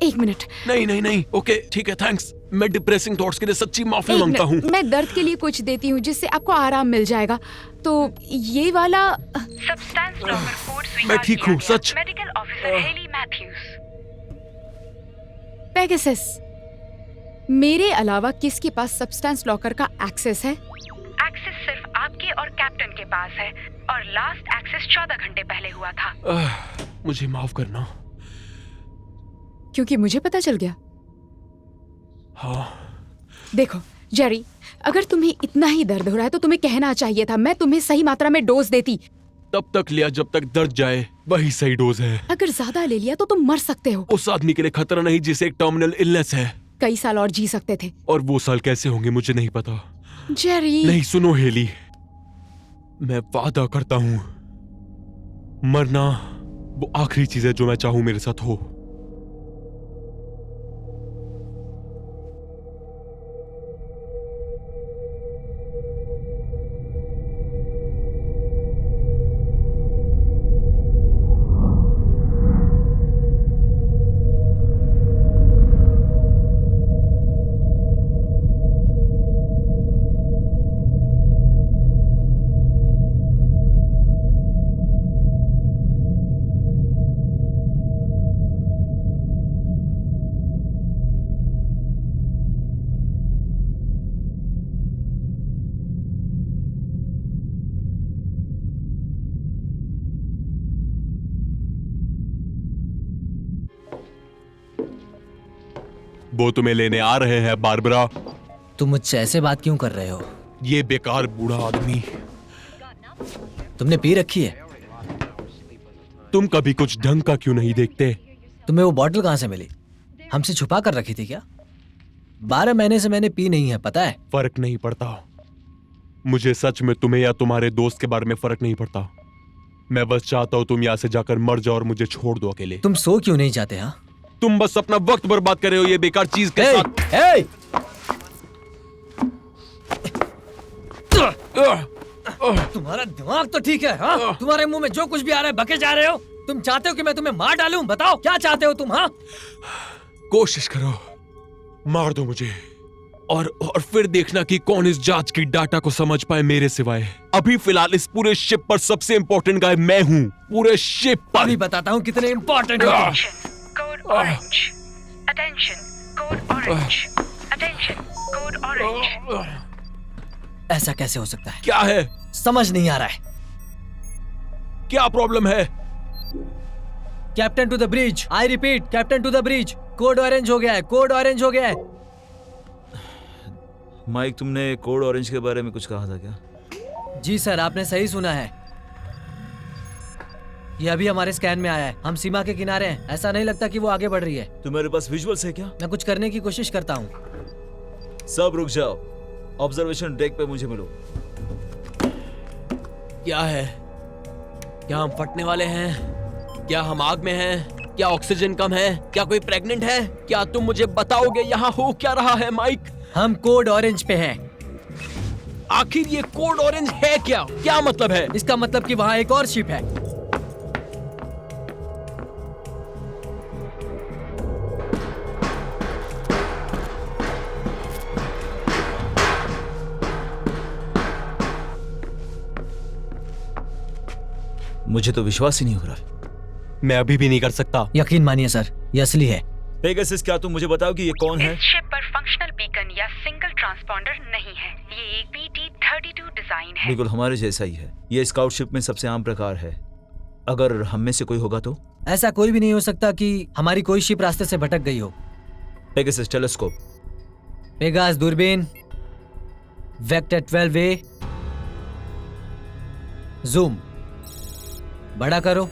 एक मिनट। नहीं नहीं नहीं, ओके ठीक है, थैंक्स। मैं डिप्रेसिंग थॉट्स के लिए सच्ची माफी मांगता हूँ। मैं दर्द के लिए कुछ देती हूँ जिससे आपको आराम मिल जाएगा। तो ये वाला सब्सटेंस लॉकर कोड स्वीकार मैं ठीक हूँ, सच। Medical officer Haley Matthews. Pegasus, मेरे अलावा किसके पास सब्सटेंस लॉकर का एक्सेस है? एक्सेस सिर्फ आपके और कैप्टन के पास है, और लास्ट एक्सेस 14 घंटे पहले हुआ था। मुझे माफ करना। क्योंकि मुझे पता चल गया। हाँ। देखो जेरी, अगर तुम्हें इतना ही दर्द हो रहा है तो तुम्हें कहना चाहिए था। मैं तुम्हें सही मात्रा में डोज देती। तब तक लिया जब तक दर्द जाए, वही सही डोज है। अगर ज्यादा ले लिया तो तुम मर सकते हो। उस आदमी के लिए खतरा नहीं जिसे एक टर्मिनल इलनेस है। कई साल और जी सकते थे। और वो साल कैसे होंगे मुझे नहीं पता। जेरी। नहीं, सुनो हेली, मैं वादा करता हूँ मरना वो आखिरी चीज है जो मैं चाहूँ मेरे साथ हो। वो तुम्हें लेने आ रहे हैं बारबरा। तुम मुझसे ऐसे बात क्यों कर रहे हो? ये बेकार बूढ़ा आदमी। तुमने पी रखी है? तुम कभी कुछ ढंग का क्यों नहीं देखते? तुम्हें वो बॉटल कहाँ से मिली? हमसे छुपा कर रखी थी क्या? 12 महीने से मैंने पी नहीं है, पता है? फर्क नहीं पड़ता मुझे, सच में तुम्हें या तुम्हारे दोस्त के बारे में फर्क नहीं पड़ता। मैं बस चाहता हूँ तुम यहाँ से जाकर मर जाओ और मुझे छोड़ दो अकेले। तुम सो क्यों नहीं जाते? हाँ, तुम बस अपना वक्त बर्बाद कर रहे हो ये बेकार चीज के साथ। तुम्हारा दिमाग तो ठीक है, हाँ? तुम्हारे मुंह में जो कुछ भी आ रहा है बके जा रहे हो। तुम चाहते हो कि मैं तुम्हें मार डालूं? बताओ क्या चाहते हो तुम? हाँ, कोशिश करो, मार दो मुझे और फिर देखना कि कौन इस जांच की डाटा को समझ पाए मेरे सिवाय। अभी फिलहाल इस पूरे शिप पर सबसे इंपॉर्टेंट गाय मैं हूँ, पूरे शिप पर। अभी बताता हूँ कितने इंपॉर्टेंट हो तुम। Code orange, attention, code orange, attention, code orange. ऐसा कैसे हो सकता है? क्या है? समझ नहीं आ रहा है। क्या प्रॉब्लम है? Captain to the bridge, I repeat, captain to the bridge. Code orange हो गया है, कोड ऑरेंज हो गया है। माइक, तुमने कोड ऑरेंज के बारे में कुछ कहा था क्या? जी सर, आपने सही सुना है। ये अभी हमारे स्कैन में आया है। हम सीमा के किनारे हैं। ऐसा नहीं लगता कि वो आगे बढ़ रही है। तुम्हारे पास विजुअल्स है क्या? मैं कुछ करने की कोशिश करता हूँ। सब रुक जाओ, ऑब्जर्वेशन डेक पे मुझे मिलो। क्या है? क्या हम फटने वाले हैं? क्या हम आग में हैं? क्या ऑक्सीजन कम है? क्या कोई प्रेग्नेंट है? क्या तुम मुझे बताओगे यहाँ हो क्या रहा है माइक? हम कोड ऑरेंज पे हैं। आखिर ये कोड ऑरेंज है क्या? क्या मतलब है? इसका मतलब कि वहाँ एक और शिप है। मुझे तो विश्वास ही नहीं हो रहा। मैं अभी भी नहीं कर सकता। यकीन मानिए सर, ये असली है। पेगासस, क्या तुम मुझे बताओ कि ये कौन है? इस शिप पर फंक्शनल बीकन या सिंगल ट्रांसपॉन्डर नहीं है। ये एक PT-32 डिजाइन है। बिल्कुल हमारे जैसा ही है। ये स्काउट शिप में सबसे आम प्रकार है। अगर हम में से कोई होगा तो? ऐसा कोई भी नहीं हो सकता कि हमारी कोई शिप रास्ते से भटक गई हो। पेगासस टेलीस्कोप, पेगास दूरबीन, वेक्टर 12A, जूम बड़ा करो।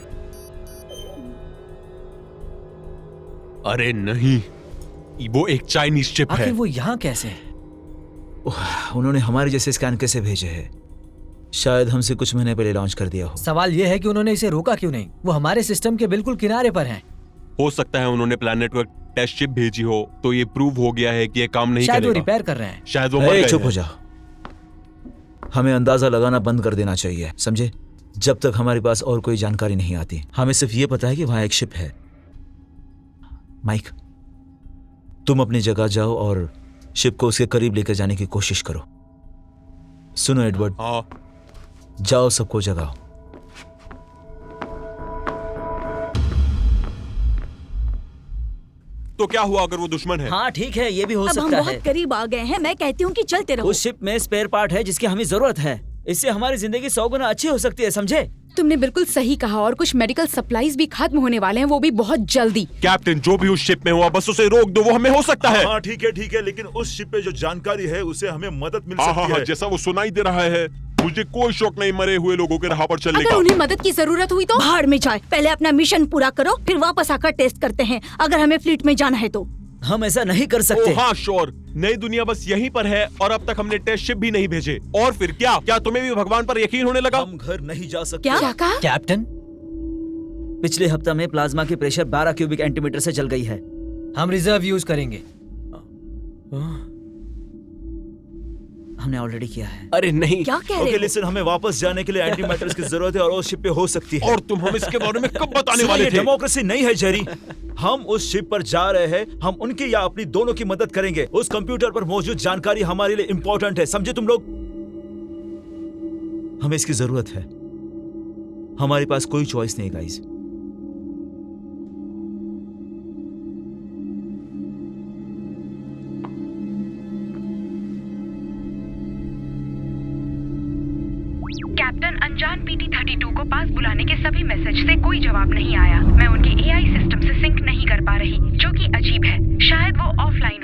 अरे नहीं, वो एक चाइनीज शिप है। आखिर वो यहाँ कैसे है? उन्होंने हमारे जैसे स्कैन कैसे भेजे हैं? शायद हमसे कुछ महीने पहले लॉन्च कर दिया हो। सवाल ये है कि उन्होंने इसे रोका क्यों नहीं? वो हमारे सिस्टम के बिल्कुल किनारे पर हैं। हो सकता है उन्होंने प्लैनेट को एक टेस्ट शिप भेजी हो, तो ये प्रूव हो गया है कि ये काम नहीं शायद करेगा। वो रिपेयर कर रहे हैं। शायद वो मर गए चुप हैं। हो जाओ। हमें अंदाजा लगाना बंद कर देना चाहिए, समझे? जब तक हमारे पास और कोई जानकारी नहीं आती। हमें सिर्फ ये पता है कि वहां एक शिप है। माइक, तुम अपनी जगह जाओ और शिप को उसके करीब लेकर जाने की कोशिश करो। सुनो एडवर्ड, हाँ, जाओ सबको जगाओ। तो क्या हुआ अगर वो दुश्मन है? हाँ ठीक है, ये भी हो अब हम सकता है। बहुत करीब आ गए हैं। मैं कहती हूँ कि चलते रहो। उस शिप में स्पेयर पार्ट है जिसकी हमें जरूरत है। इससे हमारी जिंदगी 100 गुना अच्छी हो सकती है, समझे? तुमने बिल्कुल सही कहा। और कुछ मेडिकल सप्लाईज भी खत्म होने वाले हैं, वो भी बहुत जल्दी। कैप्टन, जो भी उस शिप में हुआ बस उसे रोक दो, वो हमें हो सकता है। हाँ ठीक है, लेकिन उस शिप पे जो जानकारी है उसे हमें मदद मिल सकती है। जैसा वो सुनाई दे रहा है, मुझे कोई शौक नहीं मरे हुए लोगों के राह पर चलने अगर का। उन्हें मदद की जरूरत हुई तो? भाड़ में जाए, पहले अपना मिशन पूरा करो, फिर वापस आकर टेस्ट करते हैं। अगर हमें फ्लीट में जाना है तो हम ऐसा नहीं कर सकते। हाँ श्योर, नई दुनिया बस यहीं पर है और अब तक हमने टेस्ट शिप भी नहीं भेजे। और फिर क्या तुम्हें भी भगवान पर यकीन होने लगा? हम घर नहीं जा सकते। क्या कहा? कैप्टन, पिछले हफ्ता में प्लाज्मा की प्रेशर 12 क्यूबिक एंटीमीटर से जल गई है। हम रिजर्व यूज करेंगे। हमने ऑलरेडी किया है। अरे नहीं। क्या कह रहे ओके हो? लिसन, हमें वापस जाने के लिए एंटीमैटर्स की जरूरत है और उस शिप पे हो सकती है। और तुम हम इसके बारे में कब बताने सुनो, वाले ये थे? डेमोक्रेसी नहीं है जेरी। हम उस शिप पर जा रहे हैं, हम उनकी या अपनी दोनों की मदद करेंगे। उस कंप्यूटर पर मौजूद जानकारी हमारे लिए इंपॉर्टेंट है, समझे तुम लोग? हमें इसकी जरूरत है। हमारे पास कोई चॉइस नहीं गाइस। कैप्टन, अनजान PT-32 को पास बुलाने के सभी मैसेज से कोई जवाब नहीं आया। मैं उनके AI सिस्टम से सिंक नहीं कर पा रही, जो कि अजीब है। शायद वो ऑफलाइन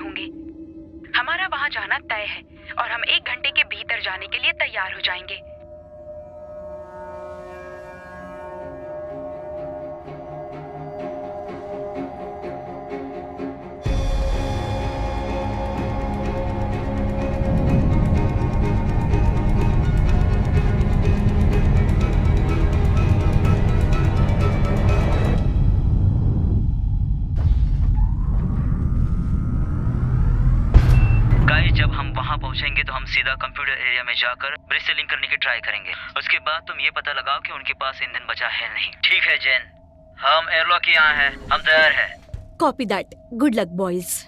पहुंचेंगे तो हम सीधा कंप्यूटर एरिया में जाकर ब्रिज से लिंक करने की ट्राई करेंगे। उसके बाद तुम ये पता लगाओ कि उनके पास ईंधन बचा है नहीं। ठीक है जैन, हम एयरलॉक के यहाँ हैं, हम तैयार हैं। Copy that. Good luck boys.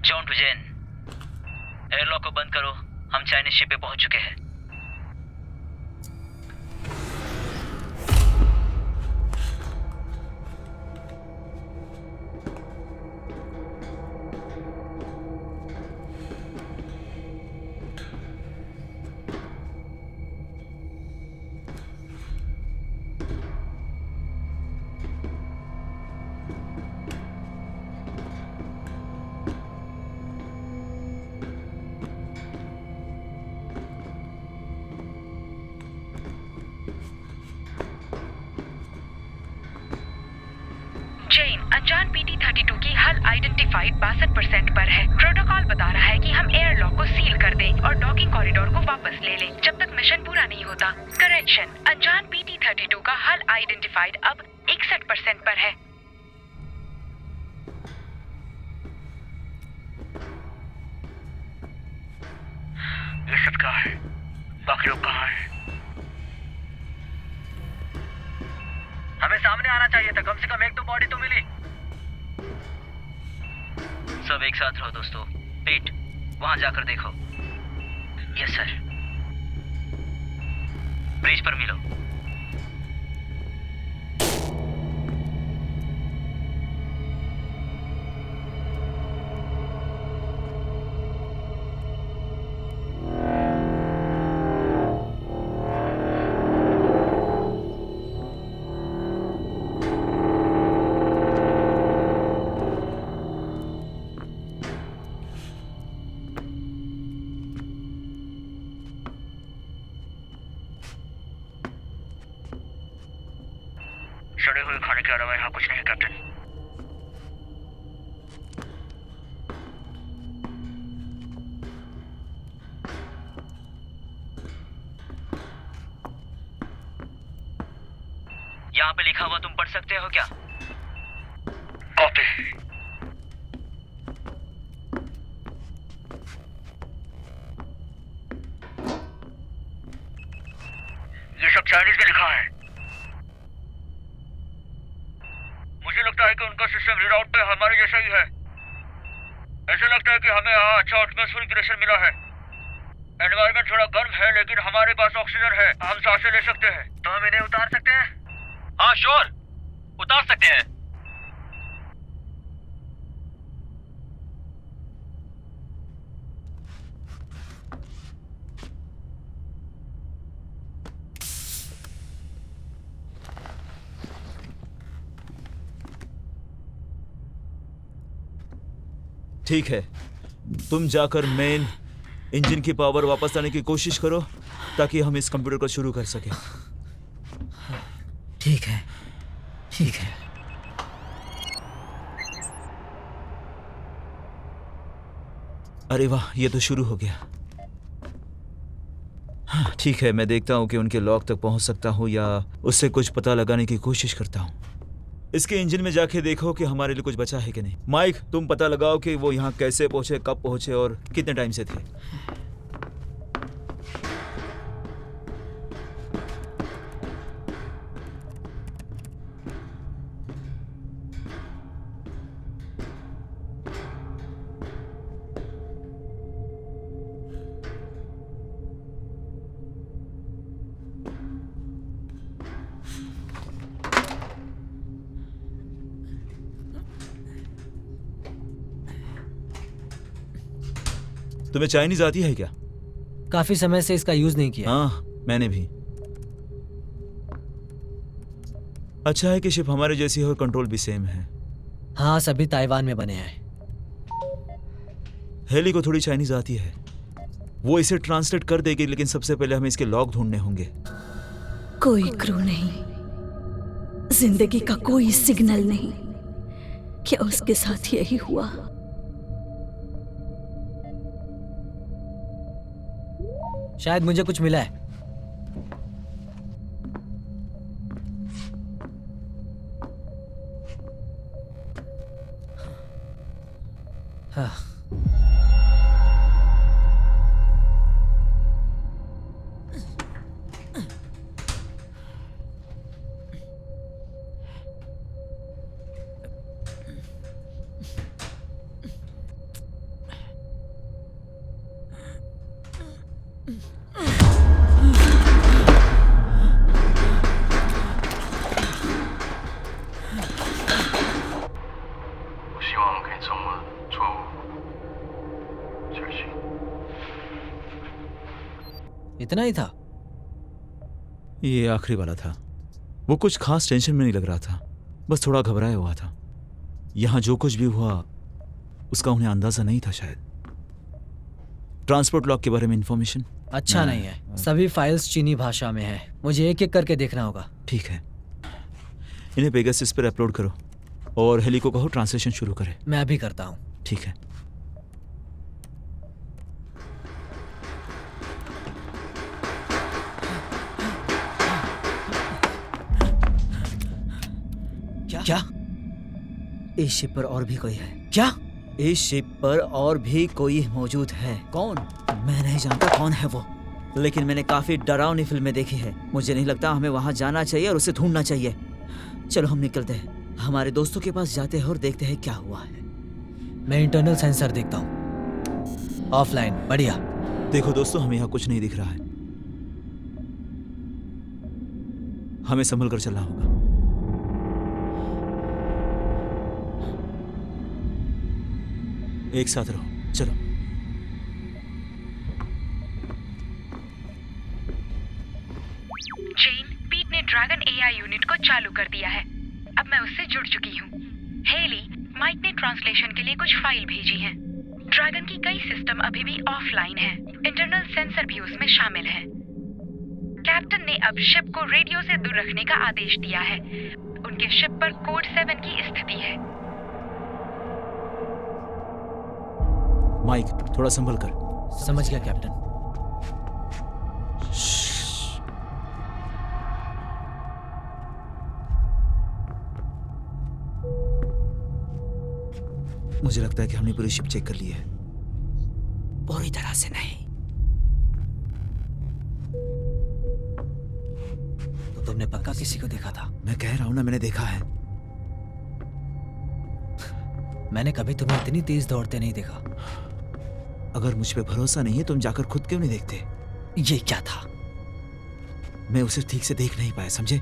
John to Jen, airlock को बंद करो, हम चाइनीज शिप पे पहुंच चुके हैं। जैन, अनजान PT-32 की हल आइडेंटिफाइड 62% पर है। प्रोटोकॉल बता रहा है कि हम एयरलॉक को सील कर दें और डॉकिंग कॉरिडोर को वापस ले लें जब तक मिशन पूरा नहीं होता। करेक्शन, अनजान PT-32 का हल आइडेंटिफाइड अब 61% पर है। ये सब क्या है? बाकी लोग कहाँ हैं? हमें सामने आना चाहिए था, कम से कम एक तो बॉडी तो मिली। सब एक साथ रहो दोस्तों। पीट, वहां जाकर देखो। Yes sir. ब्रिज पर मिलो। सड़े हुए खाने के अलावा यहाँ कुछ नहीं कैप्टन। यहाँ पे लिखा हुआ तुम पढ़ सकते हो क्या? कॉपी। ये सब चाइनीज में लिखा है। मुझे लगता है कि उनका सिस्टम रीडाउट पे हमारे जैसा ही है। ऐसा लगता है कि हमें यहाँ अच्छा एटमॉस्फेरिक प्रेशर मिला है। एनवायरनमेंट थोड़ा गर्म है लेकिन हमारे पास ऑक्सीजन है, हम सांसें ले सकते हैं। तो हम इन्हें उतार सकते हैं? हाँ श्योर, उतार सकते हैं। ठीक है, तुम जाकर मेन इंजन की पावर वापस लाने की कोशिश करो ताकि हम इस कंप्यूटर को शुरू कर सकें। ठीक है, ठीक है। अरे वाह, ये तो शुरू हो गया। हाँ, ठीक है, मैं देखता हूँ कि उनके लॉक तक पहुँच सकता हूँ या उससे कुछ पता लगाने की कोशिश करता हूँ। इसके इंजन में जाके देखो कि हमारे लिए कुछ बचा है कि नहीं। माइक, तुम पता लगाओ कि वो यहाँ कैसे पहुंचे, कब पहुंचे और कितने टाइम से थे। तुम्हें चाइनीज आती है क्या? काफी समय से इसका यूज नहीं किया। हाँ, मैंने भी। अच्छा है कि शिप हमारे जैसी है और कंट्रोल भी सेम है। हाँ, सभी ताइवान में बने हैं। हेली को थोड़ी चाइनीज आती है, वो इसे ट्रांसलेट कर देगी, लेकिन सबसे पहले हमें इसके लॉग ढूंढने होंगे। कोई क्रू नहीं, जिंदगी का कोई सिग्नल नहीं, क्या उसके साथ यही हुआ? शायद मुझे कुछ मिला है। हाँ। इतना ही था? ये आखिरी वाला था। वो कुछ खास टेंशन में नहीं लग रहा था, बस थोड़ा घबराया हुआ था। यहाँ जो कुछ भी हुआ उसका उन्हें अंदाजा नहीं था। शायद ट्रांसपोर्ट लॉक के बारे में इंफॉर्मेशन अच्छा नहीं है। सभी फाइल्स चीनी भाषा में है, मुझे एक एक करके देखना होगा। ठीक है, इन्हें पेगासस पर अपलोड करो और हेली को कहो ट्रांसलेशन शुरू करे। मैं अभी करता हूँ। ठीक है। क्या? इस शिप पर और भी कोई है? क्या? इस शिप पर और भी कोई मौजूद है। कौन? मैं नहीं जानता कौन है वो, लेकिन मैंने काफी डरावनी फिल्में देखी है। मुझे नहीं लगता हमें वहां जाना चाहिए और उसे ढूंढना चाहिए। चलो हम निकलते हैं, हमारे दोस्तों के पास जाते हैं और देखते हैं क्या हुआ है। मैं इंटरनल सेंसर देखता हूँ। ऑफलाइन। बढ़िया। देखो दोस्तों, हमें यहाँ कुछ नहीं दिख रहा है। हमें संभल कर चलना होगा। एक साथ रहो, चलो। जेन, पीट ने ड्रैगन एआई यूनिट को चालू कर दिया है। अब मैं उससे जुड़ चुकी हूँ। हेली, माइक ने ट्रांसलेशन के लिए कुछ फाइल भेजी हैं। ड्रैगन की कई सिस्टम अभी भी ऑफलाइन हैं। इंटरनल सेंसर भी उसमें शामिल है। कैप्टन ने अब शिप को रेडियो से दूर रखने का आदेश दिया है। उनके शिप पर कोड 7 की स्थिति है। माइक, थोड़ा संभल कर। समझ गया कैप्टन। मुझे लगता है कि हमने पूरी शिप चेक कर ली है। पूरी तरह से नहीं। तो तुमने पक्का किसी को देखा था? मैं कह रहा हूं ना, मैंने देखा है। मैंने कभी तुम्हें इतनी तेज दौड़ते नहीं देखा। अगर मुझ पे भरोसा नहीं है तुम जाकर खुद क्यों नहीं देखते? ये क्या था? मैं उसे ठीक से देख नहीं पाया, समझे?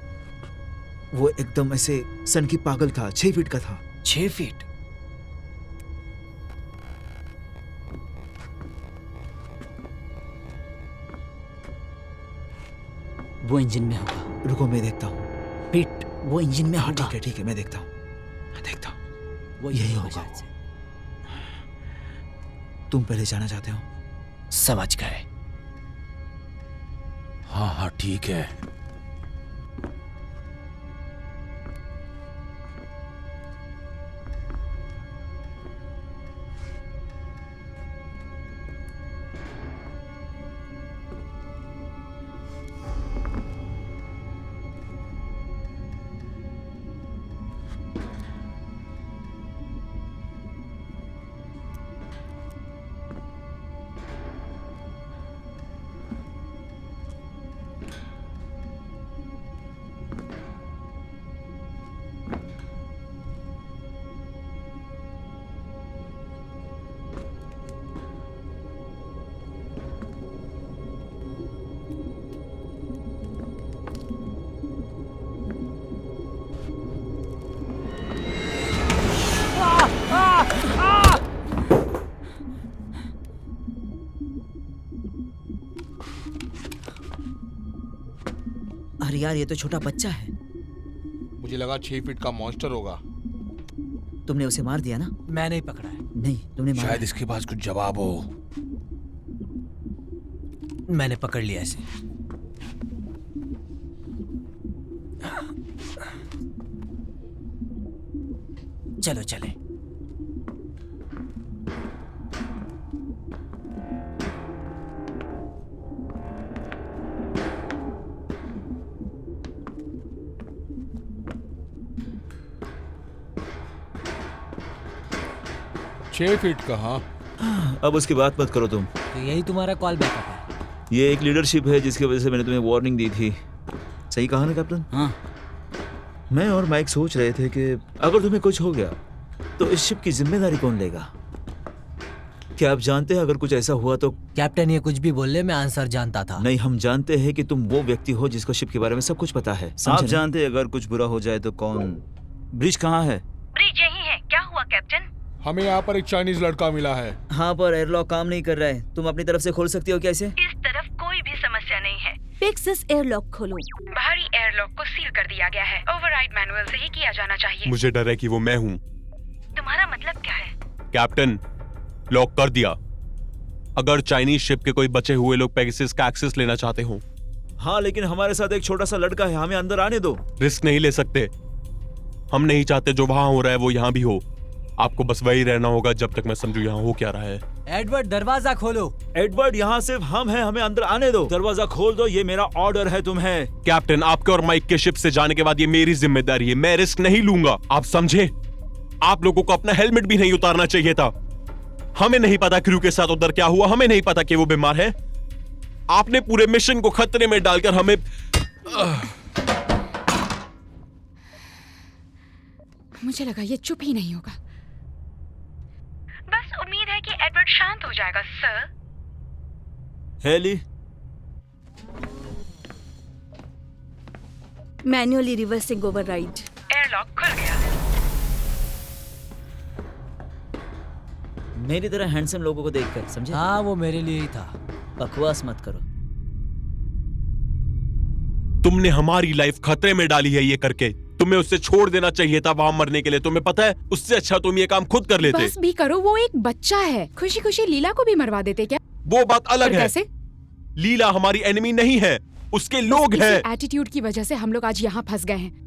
वो एकदम ऐसे सन की पागल था। 6 फीट का था। 6 फीट? वो इंजन में होगा। रुको, मैं देखता हूँ। पीट, वो इंजन में होगा। ठीक है, मैं देखता हूँ। वो यही होगा। तुम पहले जाना चाहते हो? समझ गए। हाँ ठीक है। अरे यार, ये तो छोटा बच्चा है। मुझे लगा 6 फीट का मॉन्स्टर होगा। तुमने उसे मार दिया ना? मैं नहीं पकड़ा है। नहीं, तुमने मारा। शायद इसके पास कुछ जवाब हो। मैंने पकड़ लिया इसे। चलो चले। छह फीट कहाँ? अब उसकी बात मत करो तुम। तो यही तुम्हारा कॉल बैकअप है। ये एक लीडरशिप है जिसकी वजह से मैंने तुम्हें वार्निंग दी थी। सही कहा ना कैप्टन? हाँ। मैं और माइक सोच रहे थे कि अगर तुम्हें कुछ हो गया तो इस शिप की जिम्मेदारी कौन लेगा? क्या आप जानते हैं अगर कुछ ऐसा हुआ तो? कैप्टन ये कुछ भी बोल ले, मैं आंसर जानता था। नहीं, हम जानते हैं कि तुम वो व्यक्ति हो जिसको शिप के बारे में सब कुछ पता है। आप जानते हैं अगर कुछ बुरा हो जाए तो कौन? ब्रिज कहाँ है? ब्रिज यही है। क्या हुआ कैप्टन? हमें यहाँ पर एक चाइनीज लड़का मिला है। हाँ, पर एयरलॉक काम नहीं कर रहा है। तुम अपनी तरफ से खोल सकती हो क्या इसे? इस तरफ कोई भी समस्या नहीं है। पेगासस एयरलॉक खोलो। बाहरी एयरलॉक को सील कर दिया गया है। ओवरराइड मैनुअल से ही किया जाना चाहिए। मुझे डर है कि वो मैं हूँ। तुम्हारा मतलब क्या है? कैप्टन, लॉक कर दिया। अगर चाइनीज शिप के कोई बचे हुए लोग पेगासस का एक्सेस लेना चाहते हो। हाँ, लेकिन हमारे साथ एक छोटा सा लड़का है, हमें अंदर आने दो। रिस्क नहीं ले सकते। हम नहीं चाहते जो वहां हो रहा है वो यहाँ भी हो। आपको बस वही रहना होगा जब तक मैं समझू यहाँ हो क्या रहा है। एडवर्ड, दरवाजा खोलो। एडवर्ड, यहाँ सिर्फ हम हैं, हमें अंदर आने दो। दरवाजा खोल दो, ये मेरा ऑर्डर है तुम्हें। कैप्टन, आपके और माइक के शिप से जाने के बाद ये मेरी जिम्मेदारी है। मैं रिस्क नहीं लूंगा, आप समझे? आप लोगों को अपना हेलमेट भी नहीं उतारना चाहिए था। हमें नहीं पता क्रू के साथ उधर क्या हुआ, हमें नहीं पता कि वो बीमार है। आपने पूरे मिशन को खतरे में डालकर हमें मुझे लगा ये चुप ही नहीं होगा। बस उम्मीद है कि एडवर्ड शांत हो जाएगा sir. Haley, manually reversing override. Airlock खुल गया। मेरी तरह हैंडसम लोगों को देखकर, समझे? हाँ, वो मेरे लिए ही था। बकवास मत करो। तुमने हमारी लाइफ खतरे में डाली है ये करके। तुम्हें उससे छोड़ देना चाहिए था वहां मरने के लिए। तुम्हें पता है, उससे अच्छा तुम ये काम खुद कर लेते। बस भी करो, वो एक बच्चा है। खुशी खुशी लीला को भी मरवा देते क्या? वो बात अलग है। कैसे? लीला हमारी एनिमी नहीं है, उसके लोग हैं। एटीट्यूड की वजह से हम लोग आज यहाँ फंस गए हैं।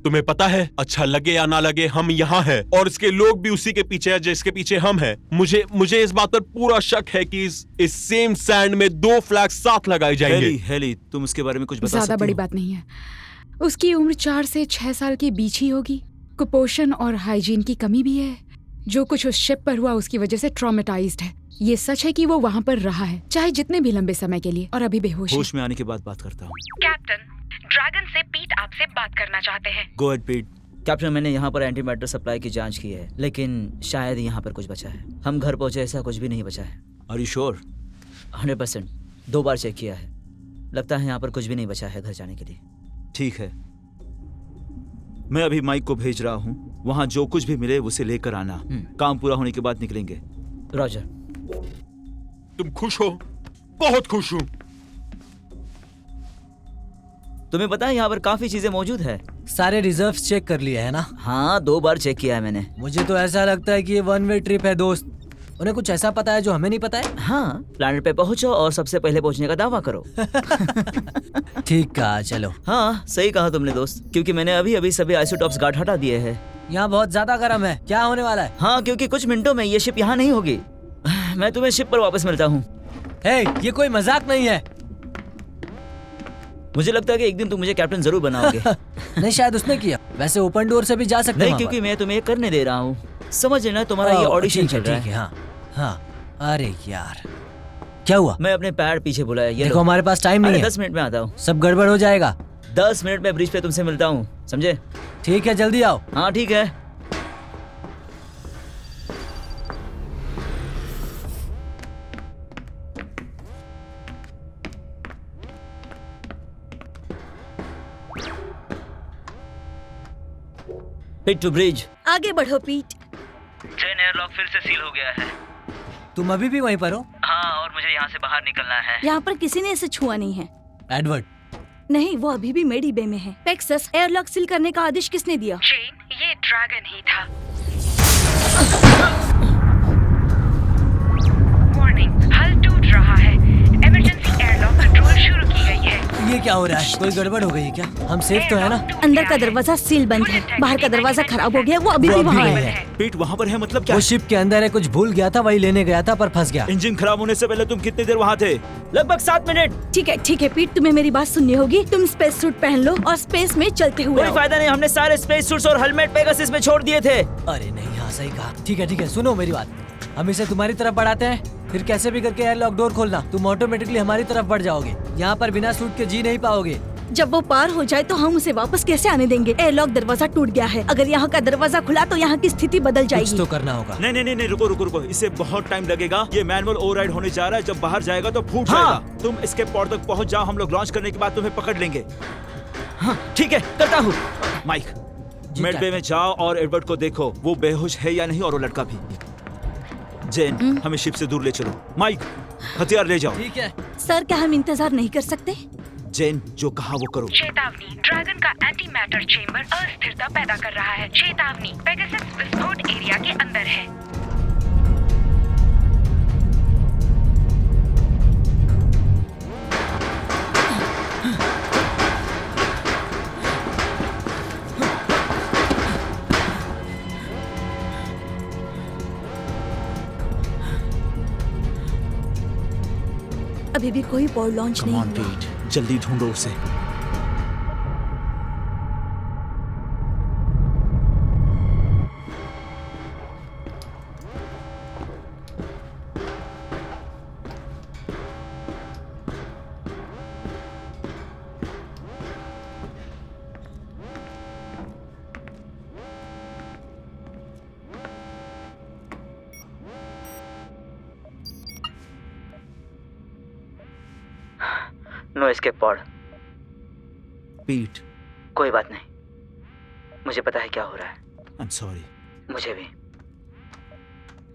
तुम्हें पता है, अच्छा लगे या ना लगे, हम यहाँ हैं और इसके लोग भी उसी के पीछे है जिसके पीछे हम हैं। मुझे इस बात पर पूरा शक है कि इस सेम सैंड में 2 फ्लैग साथ लगाए जाएंगे। हेली, तुम उसके बारे में कुछ बता सकती हो? ज्यादा बड़ी बात नहीं है। उसकी उम्र 4 से 6 साल के बीच ही होगी। कुपोषण और हाइजीन की कमी भी है। जो कुछ उस शिप पर हुआ उसकी वजह से ट्रॉमेटाइज्ड है। ये सच है कि वो वहाँ पर रहा है, चाहे जितने भी लंबे समय के लिए, और अभी बेहोश है। होश में आने के बाद बात करता हूँ। कैप्टन, ड्रैगन से पीट आपसे बात करना चाहते हैं। गो अहेड पीट। कैप्टन, मैंने यहाँ पर एंटीमैटर सप्लाई की जांच की है, लेकिन शायद यहाँ पर कुछ बचा है। हम घर पहुंचे ऐसा कुछ भी नहीं बचा है। Are you sure? 100%। 2 बार चेक किया है। लगता है यहाँ पर कुछ भी नहीं बचा है घर जाने के लिए। ठीक है, मैं अभी माइक को भेज रहा हूँ। वहाँ जो कुछ भी मिले उसे लेकर आना। काम पूरा होने के बाद निकलेंगे। रॉजर। तुम खुश हो? बहुत खुश हूँ। तुम्हें पता है यहाँ पर काफी चीजें मौजूद है। सारे रिजर्व्स चेक कर लिए है ना? हाँ, 2 बार चेक किया है मैंने। मुझे तो ऐसा लगता है कि ये 1 वे ट्रिप है दोस्त। उन्हें कुछ ऐसा पता है जो हमें नहीं पता है। हाँ, प्लैनेट पे पहुंचो और सबसे पहले पहुंचने का दावा करो। ठीक कहा, चलो। हाँ, सही कहा तुमने दोस्त, क्योंकि मैंने अभी सभी आइसोटॉप्स गार्ड हटा दिए हैं। यहाँ बहुत ज्यादा गर्म है। क्या होने वाला है? हाँ, क्योंकि कुछ मिनटों में ये शिप यहाँ नहीं होगी। मैं तुम्हें शिप पर वापस मिलता हूँ। हे, ये कोई मजाक नहीं है। मुझे लगता है कि एक दिन तुम मुझे कैप्टन जरूर बनाओगे। नहीं, शायद उसने किया। वैसे ओपन डोर से भी जा सकते हैं। नहीं, क्योंकि मैं तुम्हें करने दे रहा हूँ। समझ लेना, तुम्हारा ये ऑडिशन चल रहा है। हाँ, हाँ। अरे यार, क्या हुआ? मैं अपने पैड पीछे भुलाया। ये देखो, हमारे पास टाइम नहीं है। 10 मिनट में आता हूँ। सब गड़बड़ हो जाएगा। 10 मिनट में ब्रिज पे तुमसे मिलता हूँ, समझे? ठीक है, जल्दी आओ। हाँ, ठीक है। Pit to bridge. आगे बढ़ो पीट। ट्रेन एयरलॉक फिर से सील हो गया है। तुम अभी भी वहीं पर हो? हाँ, और मुझे यहाँ से बाहर निकलना है। यहाँ पर किसी ने इसे छुआ नहीं है। एडवर्ड? नहीं, वो अभी भी मेडी बे में है। पेगासस, एयरलॉक सील करने का आदेश किसने दिया? चेन, ये ड्रैगन ही था। वार्निंग, हल टूट रहा है। इमरजेंसी एयरलॉक कंट्रोल शुरू की गई है। ये क्या हो रहा है? कोई गड़बड़ हो गई है क्या? हम सेफ तो है ना? अंदर का दरवाजा सील बंद है, बाहर का दरवाजा खराब हो गया, वो अभी भी वहाँ है। पीट वहाँ पर है मतलब क्या? वो शिप के अंदर है, कुछ भूल गया था, वही लेने गया था पर फंस गया। इंजन खराब होने से पहले तुम कितनी देर वहाँ थे? लगभग 7 मिनट। ठीक है पीट, तुम्हें मेरी बात सुननी होगी। तुम स्पेस सूट पहन लो और स्पेस में चलते हुए कोई फायदा नहीं, हमने सारे स्पेस सूट्स और हेलमेट पेगासस में छोड़ दिए थे। अरे नहीं, हाँ सही कहा। ठीक है, सुनो मेरी बात। हम इसे तुम्हारी तरफ बढ़ाते हैं, फिर कैसे भी करके एयरलॉक डोर खोलना। तुम ऑटोमेटिकली हमारी तरफ बढ़ जाओगे। यहाँ पर बिना सूट के जी नहीं पाओगे। जब वो पार हो जाए तो हम उसे वापस कैसे आने देंगे? एयरलॉक दरवाजा टूट गया है, अगर यहाँ का दरवाजा खुला तो यहाँ की स्थिति बदल जाएगी। कुछ तो करना होगा। नहीं, रुको, इससे बहुत टाइम लगेगा। ये मैनुअल ओवरराइड होने जा रहा है, जब बाहर जाएगा तो फूट जाएगा। तुम इसके पॉड तक पहुँच जाओ, हम लोग लॉन्च करने के बाद तुम्हें पकड़ लेंगे। हाँ ठीक है, करता हूँ। माइक, मिड बे में जाओ और एडवर्ड को देखो वो बेहोश है या नहीं, और वो लड़का भी। जेन, हमें शिप से दूर ले चलो। माइक, हथियार ले जाओ। ठीक है सर, क्या हम इंतजार नहीं कर सकते? जेन, जो कहा वो करो। चेतावनी, ड्रैगन का एंटी मैटर चेंबर अस्थिरता पैदा कर रहा है। चेतावनी, पेगासस विस्फोट एरिया के अंदर है। अभी भी कोई पॉड लॉन्च नहीं हुआ। जल्दी ढूंढो उसे। No escape pod. पीट, कोई बात नहीं, मुझे पता है क्या हो रहा है। I am sorry. मुझे भी।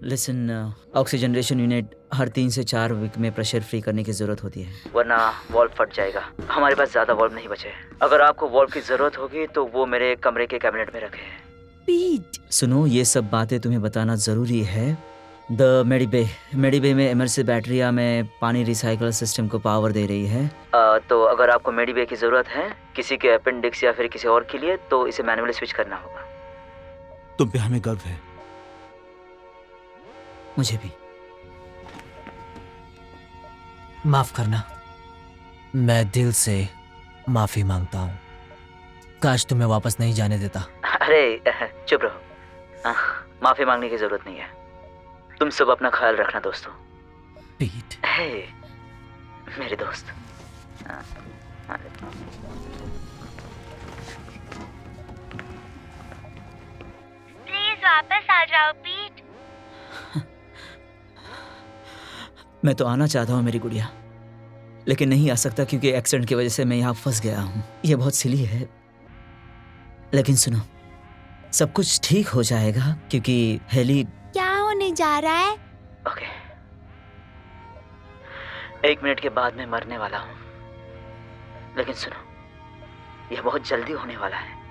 लिसन, ऑक्सीजनरेशन यूनिट हर 3 से 4 वीक में प्रेशर फ्री करने की जरूरत होती है, वरना वॉल्व फट जाएगा। हमारे पास ज्यादा वॉल्व नहीं बचे। अगर आपको वॉल्व की जरूरत होगी तो वो मेरे कमरे के कैबिनेट में रखे हैं। पीट, सुनो, ये सब बातें तुम्हें बताना जरूरी है। द मेडिबे में इमर्सिव बैटरिया में पानी रिसाइकल सिस्टम को पावर दे रही है। तो अगर आपको मेडिबे की जरूरत है किसी के अपेंडिक्स या फिर किसी और के लिए, तो इसे मैनुअली स्विच करना होगा। तुम पे हमें गर्व है। मुझे भी। माफ करना, मैं दिल से माफी मांगता हूँ। काश तुम्हें वापस नहीं जाने देता। अरे चुप रहो, माफी मांगने की जरूरत नहीं है। तुम सब अपना ख्याल रखना दोस्तों। पीट, हे मेरे दोस्त। प्लीज वापस आ जाओ पीट। मैं तो आना चाहता हूँ मेरी गुड़िया, लेकिन नहीं आ सकता क्योंकि एक्सीडेंट की वजह से मैं यहाँ फंस गया हूँ। ये बहुत सिली है, लेकिन सुनो, सब कुछ ठीक हो जाएगा क्योंकि हेली। क्या होने जा रहा है? ओके, 1 मिनट के बाद मैं मरने वाला हूँ, लेकिन सुनो, यह बहुत जल्दी होने वाला है।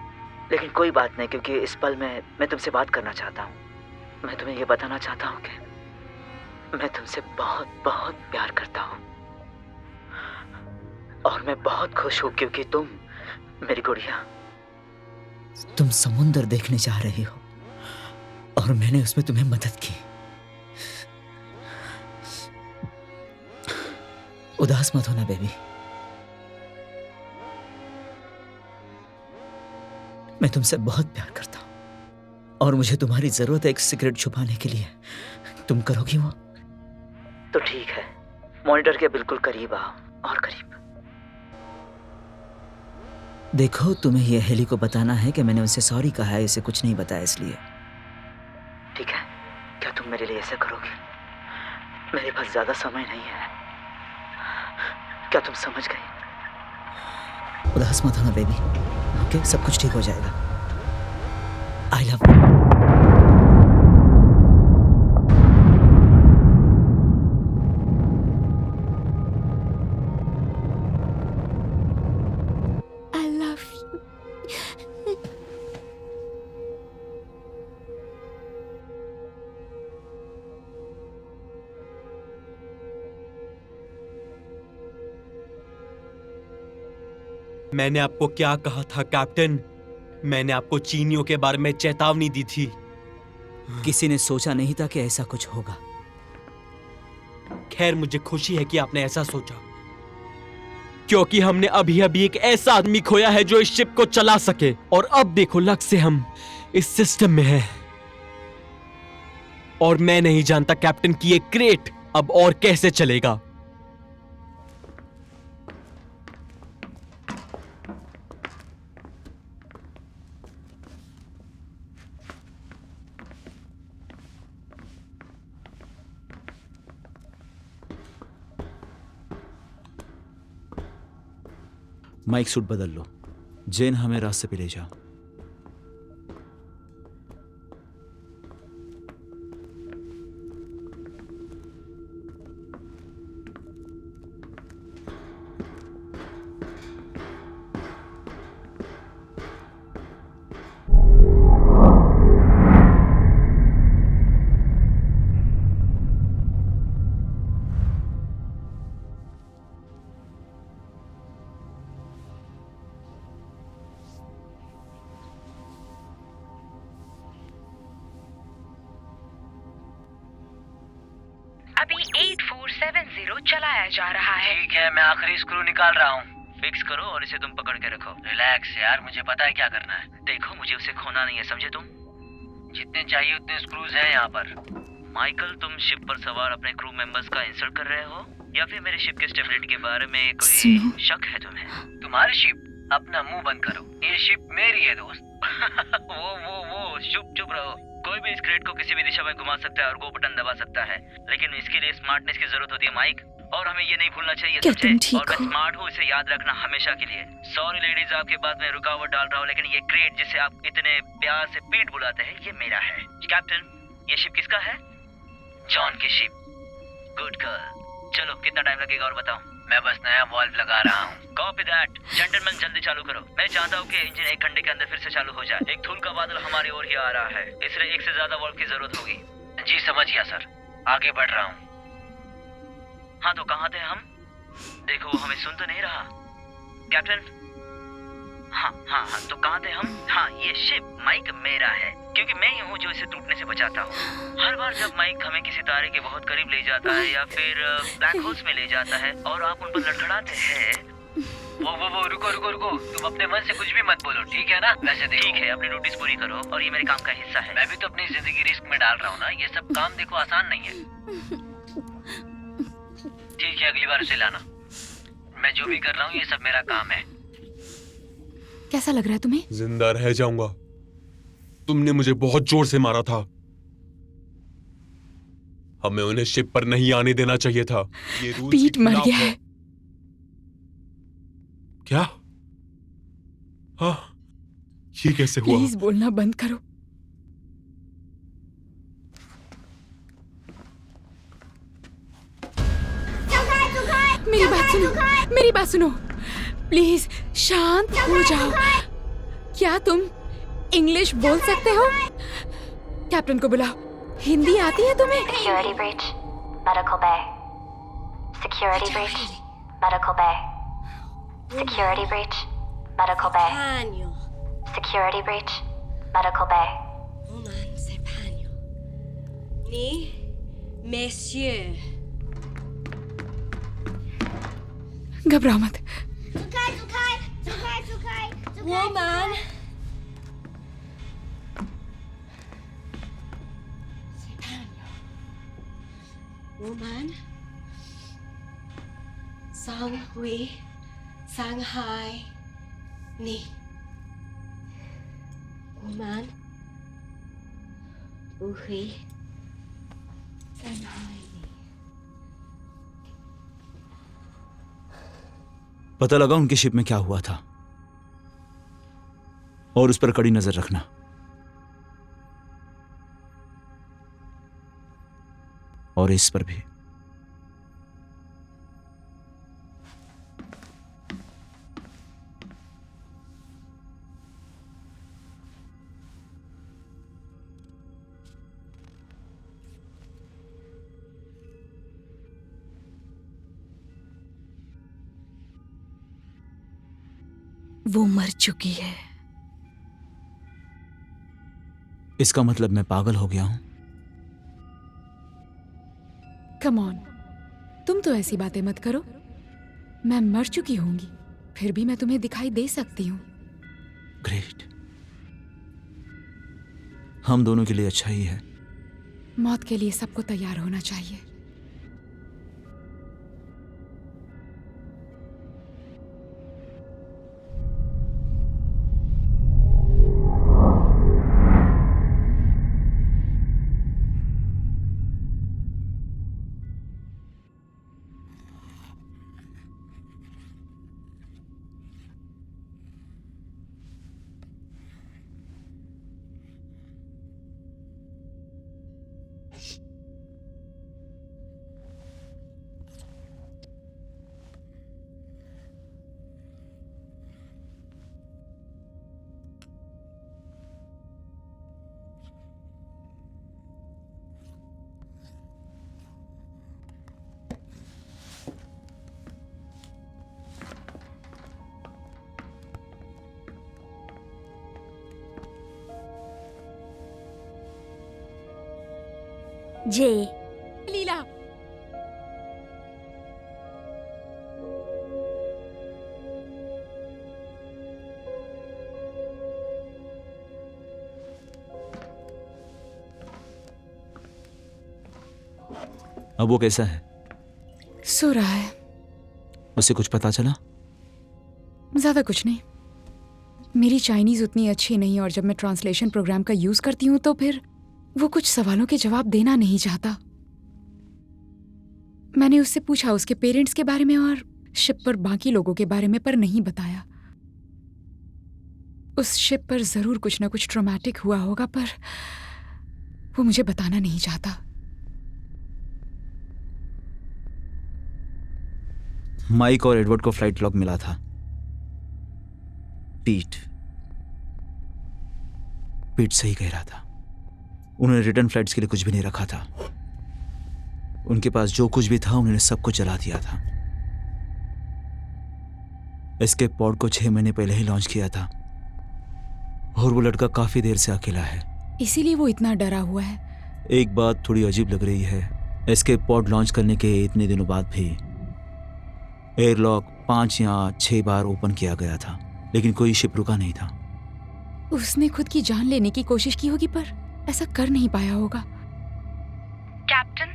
लेकिन कोई बात नहीं, क्योंकि इस पल में मैं तुमसे बात करना चाहता हूँ। मैं तुम्हें यह बताना चाहता हूँ कि मैं तुमसे बहुत बहुत प्यार करता हूँ, और मैं बहुत खुश हूँ क्योंकि तुम, मेरी गुड़िया, तुम समुंदर देखने जा रही हो और मैंने उसमें तुम्हें मदद की। उदास मत होना बेबी, मैं तुमसे बहुत प्यार करता हूं और मुझे तुम्हारी जरूरत है एक सिगरेट छुपाने के लिए। तुम करोगी वो? तो ठीक है, मॉनिटर के बिल्कुल करीब आओ, और करीब। देखो, तुम्हें यह हेली को बताना है कि मैंने उसे सॉरी कहा है, इसे कुछ नहीं बताया इसलिए। ठीक है? क्या तुम मेरे लिए ऐसा करोगे? मेरे पास ज्यादा समय नहीं है। क्या तुम समझ गई? उदास मत होना बेबी, ओके? सब कुछ ठीक हो जाएगा। I love you. मैंने आपको क्या कहा था कैप्टन? मैंने आपको चीनियों के बारे में चेतावनी दी थी। किसी ने सोचा नहीं था कि ऐसा कुछ होगा। खैर, मुझे खुशी है कि आपने ऐसा सोचा, क्योंकि हमने अभी अभी एक ऐसा आदमी खोया है जो इस शिप को चला सके। और अब देखो, लक से हम इस सिस्टम में हैं। और मैं नहीं जानता कैप्टन कि ये क्रेट अब और कैसे चलेगा। माइक सूट बदल लो। जेन, हमें रास्ते पे ले जाओ। अभी 8470 चलाया जा रहा है। ठीक है, मैं आखिरी स्क्रू निकाल रहा हूँ। फिक्स करो और इसे तुम पकड़ के रखो। रिलैक्स यार, मुझे पता है क्या करना है। देखो, मुझे उसे खोना नहीं है, समझे तुम? जितने चाहिए उतने स्क्रूज हैं यहाँ पर। माइकल, तुम शिप पर सवार अपने क्रू मेंबर्स का इंसल्ट कर रहे हो या फिर मेरे शिप के स्टेबिलिटी के बारे में कोई शक है तुम्हें? तुम्हारी शिप? अपना मुंह बंद करो, ये शिप मेरी है दोस्त। वो चुप रहो। कोई भी इस क्रेट को किसी भी दिशा में घुमा सकता है और गो बटन दबा सकता है, लेकिन इसके लिए स्मार्टनेस की जरूरत होती है माइक। और हमें ये नहीं भूलना चाहिए, समझे? और मैं स्मार्ट हूँ, इसे याद रखना हमेशा के लिए। सॉरी लेडीज, आपके बात में रुकावट डाल रहा हूँ, लेकिन ये क्रेट जिसे आप इतने प्यार से पीट बुलाते हैं, ये मेरा है। कैप्टन, ये शिप किसका है? जॉन की शिप। Good girl. चलो, कितना टाइम लगेगा और बताओ? मैं बस नया वॉल्व लगा रहा हूँ। Copy that. जेंटलमैन, जल्दी चालू करो। मैं चाहता हूँ कि इंजन 1 घंटे के अंदर फिर से चालू हो जाए। एक धूल का बादल हमारी ओर ही आ रहा है, इसलिए एक से ज्यादा वॉल्व की जरूरत होगी। जी समझ गया सर, आगे बढ़ रहा हूँ। हाँ, तो कहाँ थे हम? देखो, वो हमें सुन तो नहीं रहा। कैप्टन, हाँ, तो कहाँ थे हम? हाँ, ये शिप माइक मेरा है, क्योंकि मैं ही हूँ जो इसे टूटने से बचाता हूँ। हर बार जब माइक हमें किसी तारे के बहुत करीब ले जाता है या फिर ब्लैक होल्स में ले जाता है और आप उन पर लड़खड़ाते हैं। वो रुको, तुम अपने मन से कुछ भी मत बोलो, ठीक है ना? वैसे ठीक है, अपनी ड्यूटीज पूरी करो और ये मेरे काम का हिस्सा है। मैं भी तो अपनी जिंदगी रिस्क में डाल रहा हूँ ना। ये सब काम देखो आसान नहीं है। ठीक है, अगली बार उसे लाना। मैं जो भी कर रहा हूँ ये सब मेरा काम है। कैसा लग रहा है तुम्हें? जिंदा रह जाऊंगा। तुमने मुझे बहुत जोर से मारा था। हमें उन्हें शिप पर नहीं आने देना चाहिए था। ये रूल्स पीट मर गया है। क्या? हाँ, ये कैसे हुआ? प्लीज बोलना बंद करो। मेरी बात सुनो, प्लीज शांत हो जाओ। क्या तुम इंग्लिश बोल सकते हो? कैप्टन को बुलाओ। हिंदी आती है तुम्हें? Security breach, medical bay. Security breach, medical bay. Security breach, medical bay. Security breach, medical bay. Messieurs. घबराओ मत। Woman. Woman. Sang Hui. Shanghai. Ni. Woman. Hui. Shanghai. पता लगा उनकी शिप में क्या हुआ था और उस पर कड़ी नजर रखना। और इस पर भी। वो मर चुकी है। इसका मतलब मैं पागल हो गया हूं? कम ऑन, तुम तो ऐसी बातें मत करो। मैं मर चुकी होंगी, फिर भी मैं तुम्हें दिखाई दे सकती हूँ। ग्रेट। हम दोनों के लिए अच्छा ही है। मौत के लिए सबको तैयार होना चाहिए। जे लीला, अब वो कैसा है? सो रहा है। उसे कुछ पता चला? ज्यादा कुछ नहीं। मेरी चाइनीज उतनी अच्छी नहीं, और जब मैं ट्रांसलेशन प्रोग्राम का यूज करती हूँ तो फिर वो कुछ सवालों के जवाब देना नहीं चाहता। मैंने उससे पूछा उसके पेरेंट्स के बारे में और शिप पर बाकी लोगों के बारे में, पर नहीं बताया। उस शिप पर जरूर कुछ ना कुछ ट्रॉमेटिक हुआ होगा, पर वो मुझे बताना नहीं चाहता। माइक और एडवर्ड को फ्लाइट लॉग मिला था। पीट सही कह रहा था। उन्होंने रिटर्न फ्लाइट्स के लिए कुछ भी नहीं रखा था। उनके पास जो कुछ भी था उन्होंने सब कुछ जला दिया था। एस्केप पॉड को 6 महीने पहले ही लॉन्च किया था, और वो लड़का काफी देर से अकेला है। इसीलिए वो इतना डरा हुआ है। एक बात थोड़ी अजीब लग रही है। एस्केप पॉड लॉन्च करने के इतने दिनों बाद भी एयरलॉक 5 या 6 बार ओपन किया गया था, लेकिन कोई शिप रुका नहीं था। उसने खुद की जान लेने की कोशिश की होगी, पर ऐसा कर नहीं पाया होगा। Captain,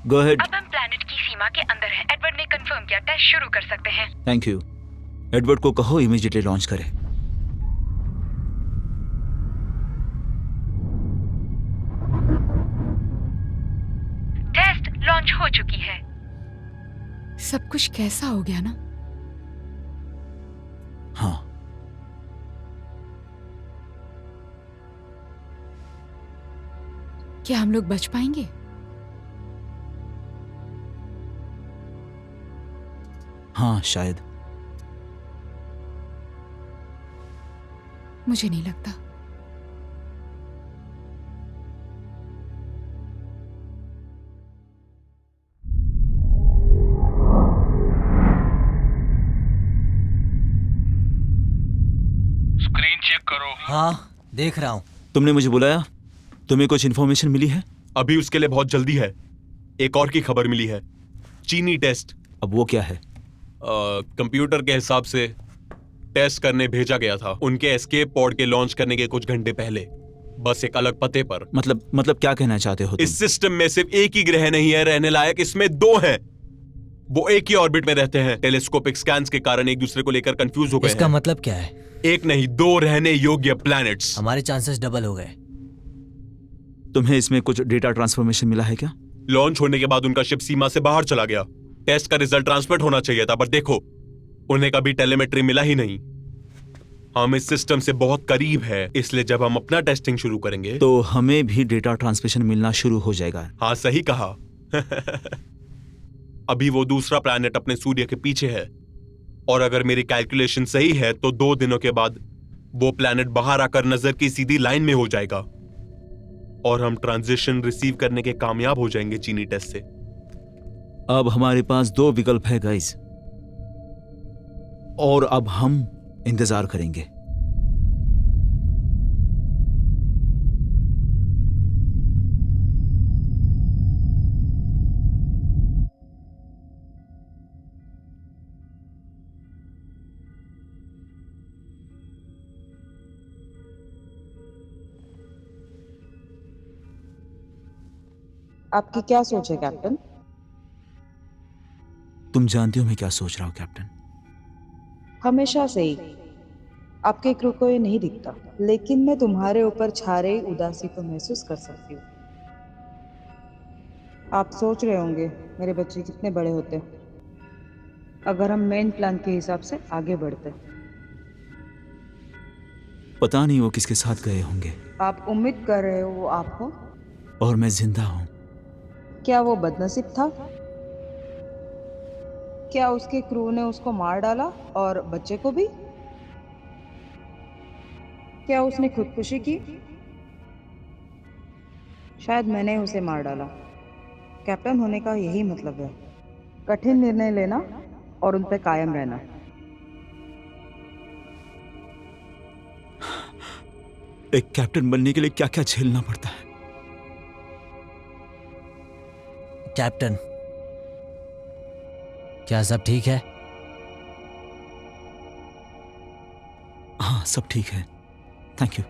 go ahead. अब हम प्लैनेट की सीमा के अंदर हैं। एडवर्ड ने कंफर्म किया, टेस्ट शुरू कर सकते हैं। Thank you. एडवर्ड को कहो इमीडिएटली लॉन्च करे। टेस्ट लॉन्च हो चुकी है। सब कुछ कैसा हो गया ना? हाँ, क्या हम लोग बच पाएंगे? हाँ शायद। मुझे नहीं लगता। स्क्रीन चेक करो। हाँ, देख रहा हूँ। तुमने मुझे बुलाया? तुम्हें कुछ इन्फॉर्मेशन मिली है? अभी उसके लिए बहुत जल्दी है। एक और की खबर मिली है, चीनी टेस्ट। अब वो क्या है? कंप्यूटर के हिसाब से टेस्ट करने भेजा गया था उनके एस्केप पॉड के लॉन्च करने के कुछ घंटे पहले, बस एक अलग पते पर। मतलब क्या कहना चाहते हो तुम? इस सिस्टम में सिर्फ एक ही ग्रह नहीं है रहने लायक, इसमें 2 हैं। वो एक ही ऑर्बिट में रहते हैं। टेलीस्कोपिक स्कैन्स के कारण एक दूसरे को लेकर कंफ्यूज हो गए। इसका मतलब क्या है? एक नहीं, 2 रहने योग्य प्लैनेट्स। हमारे चांसेस डबल हो गए। तुम्हें इसमें कुछ डेटा ट्रांसफॉर्मेशन मिला है क्या? लॉन्च होने के बाद उनका शिप सीमा से बाहर चला गया। टेस्ट का रिजल्ट ट्रांसमिट होना चाहिए था, पर देखो उन्हें कभी टेलीमेट्री मिला ही नहीं। हम इस सिस्टम से बहुत करीब है, इसलिए जब हम अपना टेस्टिंग शुरू करेंगे तो हमें भी डेटा ट्रांसमिशन मिलना शुरू हो जाएगा। हाँ सही कहा। अभी वो दूसरा प्लैनेट अपने सूर्य के पीछे है, और अगर मेरी कैलकुलेशन सही है तो 2 दिनों के बाद वो प्लैनेट बाहर आकर नजर की सीधी लाइन में हो जाएगा, और हम ट्रांजिशन रिसीव करने के कामयाब हो जाएंगे चीनी टेस्ट से। अब हमारे पास 2 विकल्प है गाइस। और अब हम इंतजार करेंगे। आपकी क्या सोच है कैप्टन? तुम जानती हो मैं क्या सोच रहा हूँ कैप्टन? हमेशा से ही आपके क्रू को ये नहीं दिखता, लेकिन मैं तुम्हारे ऊपर छा रही उदासी को महसूस कर सकती हूँ। आप सोच रहे होंगे मेरे बच्चे कितने बड़े होते अगर हम मेन प्लान के हिसाब से आगे बढ़ते। पता नहीं वो किसके साथ गए होंगे आप उम्मीद कर रहे हो वो आप हो? और मैं जिंदा हूँ। क्या वो बदनसीब था? क्या उसके क्रू ने उसको मार डाला और बच्चे को भी? क्या उसने खुदकुशी की? शायद मैंने उसे मार डाला। कैप्टन होने का यही मतलब है, कठिन निर्णय लेना और उन पे कायम रहना। एक कैप्टन बनने के लिए क्या क्या झेलना पड़ता है। कैप्टन, क्या सब ठीक है? हाँ सब ठीक है, thank you.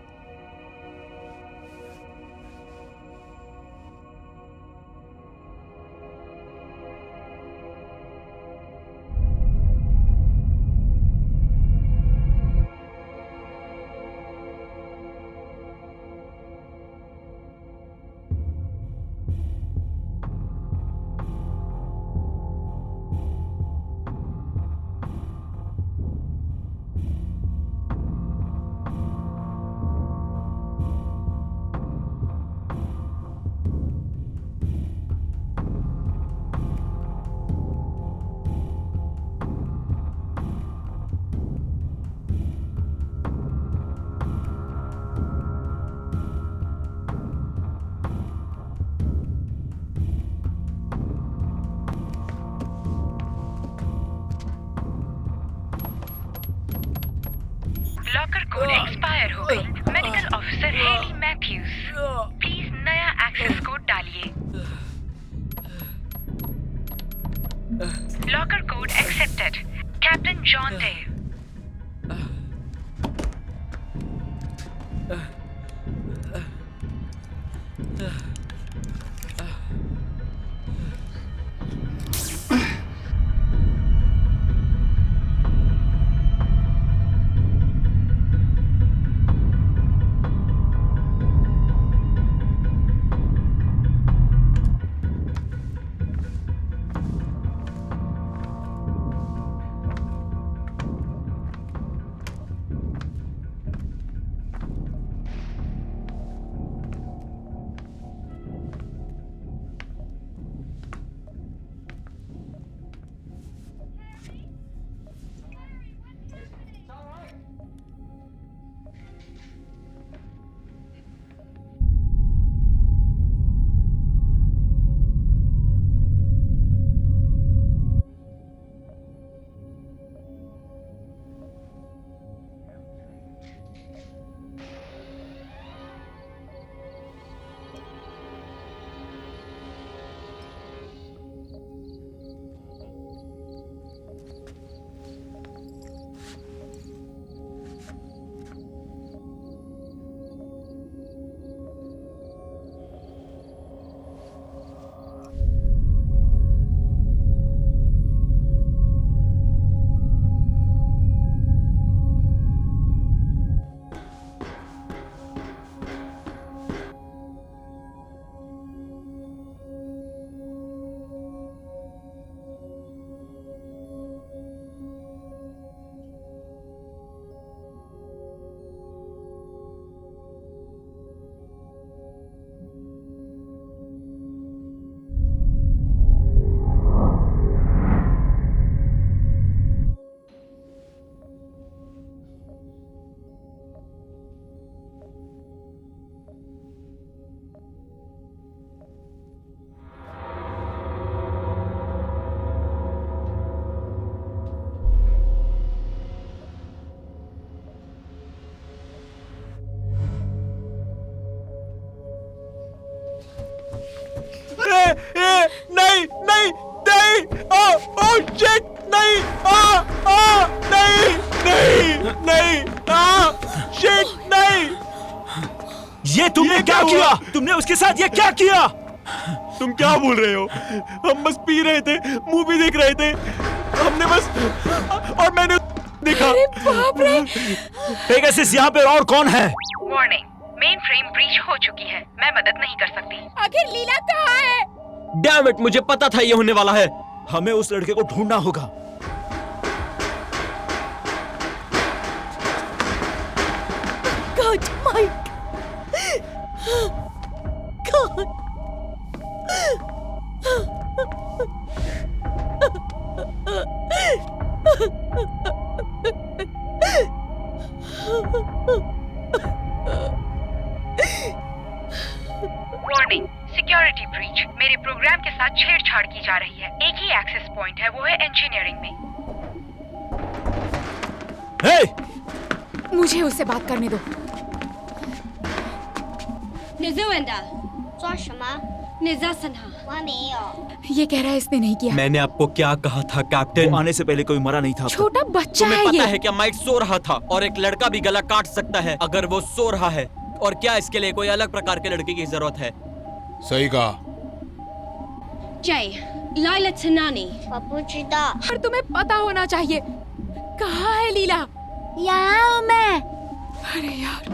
Locker code expire हो गई। Medical officer Haley Mathews, please नया एक्सेस कोड डालिए। Locker code accepted. Captain John day. Shit नहीं नहीं नहीं नहीं शिट नहीं। ये तुमने क्या किया? तुमने उसके साथ ये क्या किया? तुम क्या बोल रहे हो? हम बस पी रहे थे, मूवी देख रहे थे, हमने बस और मैंने देखा। बाप रे। पेगासस यहाँ पे और कौन है? वार्निंग, मेन फ्रेम ब्रीच हो चुकी है। मैं मदद नहीं कर सकती। आखिर लीला कहाँ है? डैम इट, मुझे पता था ये होने वाला है। हमें उस लड़के को ढूंढना होगा। God Mike, God. Warning, security breach. मेरे प्रोग्राम के साथ छेड़छाड़ की जा रही है। एक ही एक्सेस पॉइंट है, वो है इंजीनियरिंग में। मुझे उससे बात करने दो। 你是问的？说什么？你在审查？我没有。 ये कह रहा है इसने नहीं किया। मैंने आपको क्या कहा था कैप्टन? आने से पहले कोई मरा नहीं था। छोटा बच्चा है तुम्हें ये। पता है क्या माइक सो रहा था और एक लड़का भी गला काट सकता है अगर वो सो रहा है। और क्या इसके लिए कोई अलग प्रकार के लड़के की जरूरत है? सही कहा। Jay, 来了 Tanani。我不知道。 पर तुम्हें पता होना चाहिए। कहाँ है लीला? यहाँ हूँ मैं। अरे यार,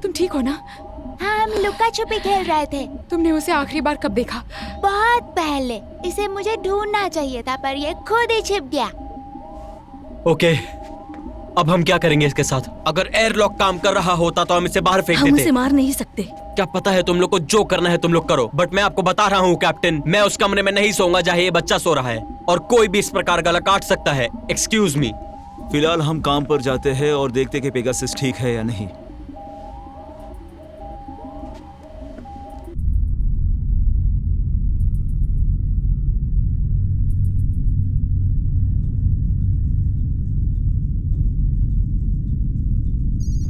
तुम ठीक हो ना? हाँ, हम लुका छुपी खेल रहे थे। तुमने उसे आखिरी बार कब देखा? बहुत पहले। इसे मुझे ढूंढना चाहिए था पर ये खुद ही छिप गया। ओके, अब हम क्या करेंगे इसके साथ? अगर एयरलॉक काम कर रहा होता तो हम इसे बाहर फेंक हम देते। उसे मार नहीं सकते। क्या पता है तुम लोग को जो करना है तुम लोग करो, बट मैं आपको बता रहा हूँ कैप्टन, मैं उस कमरे में नहीं सोऊंगा जहाँ ये बच्चा सो रहा है और कोई भी इस प्रकार गला काट सकता है। Excuse me. फिलहाल हम काम पर जाते हैं और देखते कि पेगासस ठीक है या नहीं।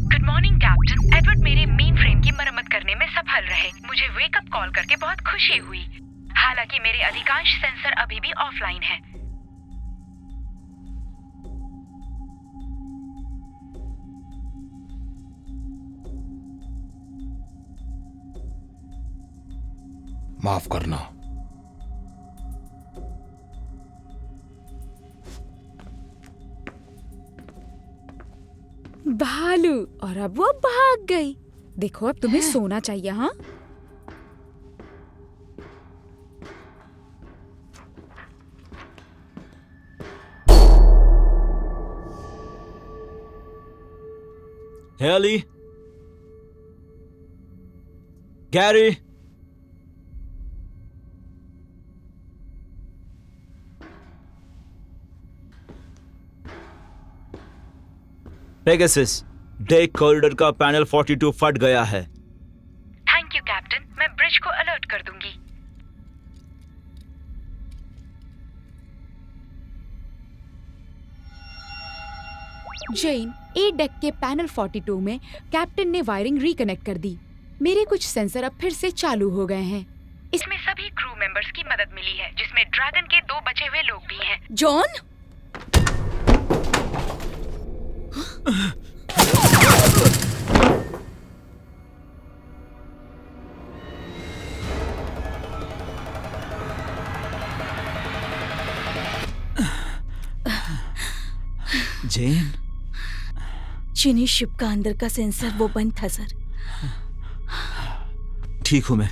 Good morning captain. एडवर्ड मेरे मेन फ्रेम की मरम्मत करने में सफल रहे। मुझे वेकअप कॉल करके बहुत खुशी हुई। हालांकि मेरे अधिकांश सेंसर अभी भी ऑफलाइन हैं। माफ करना। भालू, और अब वो भाग गई। देखो अब तुम्हें सोना चाहिए। हाँ, Haley, Gary, Pegasus, deck corridor का पैनल 42 फट गया है। थैंक यू कैप्टन, मैं ब्रिज को अलर्ट कर दूंगी। जेन, ए डेक के पैनल 42 में कैप्टन ने वायरिंग रिकनेक्ट कर दी। मेरे कुछ सेंसर अब फिर से चालू हो गए हैं। इसमें सभी क्रू मेंबर्स की मदद मिली है, जिसमें ड्रैगन के 2 बचे हुए लोग भी हैं। जॉन, जेन, चीनी शिप का अंदर का सेंसर वो बंद था सर। ठीक हूं मैं।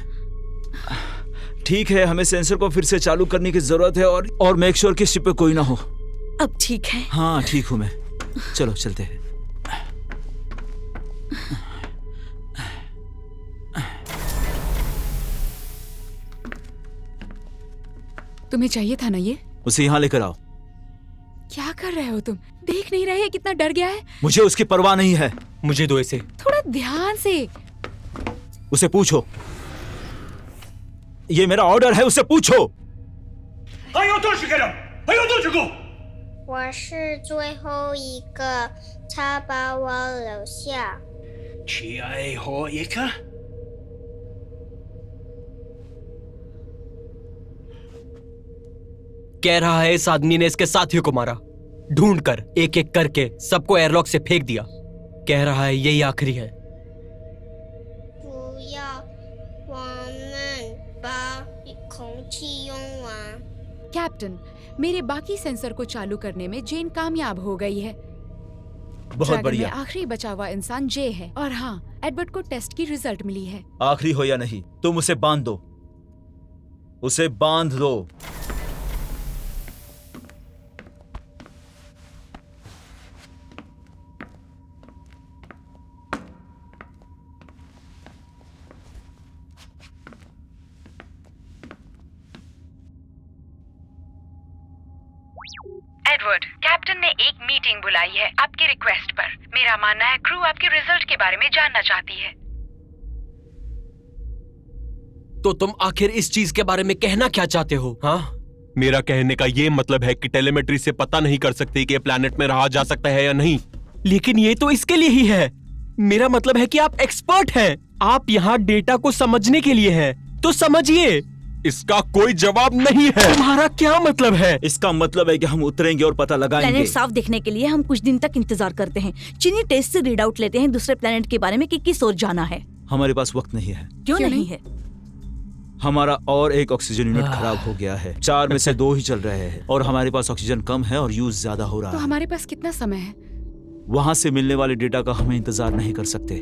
ठीक है, हमें सेंसर को फिर से चालू करने की जरूरत है और मेक श्योर कि शिप पे कोई ना हो। अब ठीक है? हाँ ठीक हूं मैं। चलो चलते हैं। तुम्हें चाहिए था ना ये? उसे यहाँ लेकर आओ। क्या कर रहे हो तुम? देख नहीं रहे कितना डर गया है? मुझे उसकी परवाह नहीं है। मुझे दो इसे। थोड़ा ध्यान से। उसे पूछो, ये मेरा ऑर्डर है, उसे पूछो। 还有多少个人？还有多少个？我是最后一个，他把我留下。最後一個。我 Hey, कह रहा है इस आदमी ने इसके साथियों को मारा, ढूंढ कर एक एक करके सबको एयरलॉक से फेंक दिया। कह रहा है यही आखिरी है। 不要，我们把空气用完。 कैप्टन, मेरे बाकी सेंसर को चालू करने में जेन कामयाब हो गई है। बहुत ड्रैगन बढ़िया। में आखिरी बचा हुआ इंसान जे है। और हाँ, एडवर्ड को टेस्ट की रिजल्ट मिली है। आखिरी हो या नहीं, तुम उसे बांध दो, उसे बांध दो। एडवर्ड, कैप्टन ने एक मीटिंग बुलाई है आपकी रिक्वेस्ट पर। मेरा मानना है क्रू आपके रिजल्ट के बारे में जानना चाहती है। तो तुम आखिर इस चीज के बारे में कहना क्या चाहते हो? हाँ, मेरा कहने का ये मतलब है कि टेलीमेट्री से पता नहीं कर सकते कि प्लेनेट में रहा जा सकता है या नहीं। लेकिन ये तो इसके लिए ही है। मेरा मतलब है कि आप एक्सपर्ट हैं, आप यहाँ डेटा को समझने के लिए हैं, तो समझिए। इसका कोई जवाब नहीं है। तुम्हारा क्या मतलब है? इसका मतलब है कि हम उतरेंगे और पता लगाएंगे। प्लेनेट साफ देखने के लिए हम कुछ दिन तक इंतजार करते हैं। चीनी टेस्ट से रीड आउट लेते हैं दूसरे प्लेनेट के बारे में कि किस ओर जाना है। हमारे पास वक्त नहीं है। क्यों नहीं है? हमारा और एक ऑक्सीजन यूनिट खराब हो गया है। 4 में से 2 ही चल रहे हैं और हमारे पास ऑक्सीजन कम है और यूज ज्यादा हो रहा तो है। हमारे पास कितना समय है? वहाँ से मिलने वाले डेटा का हमें इंतजार नहीं कर सकते।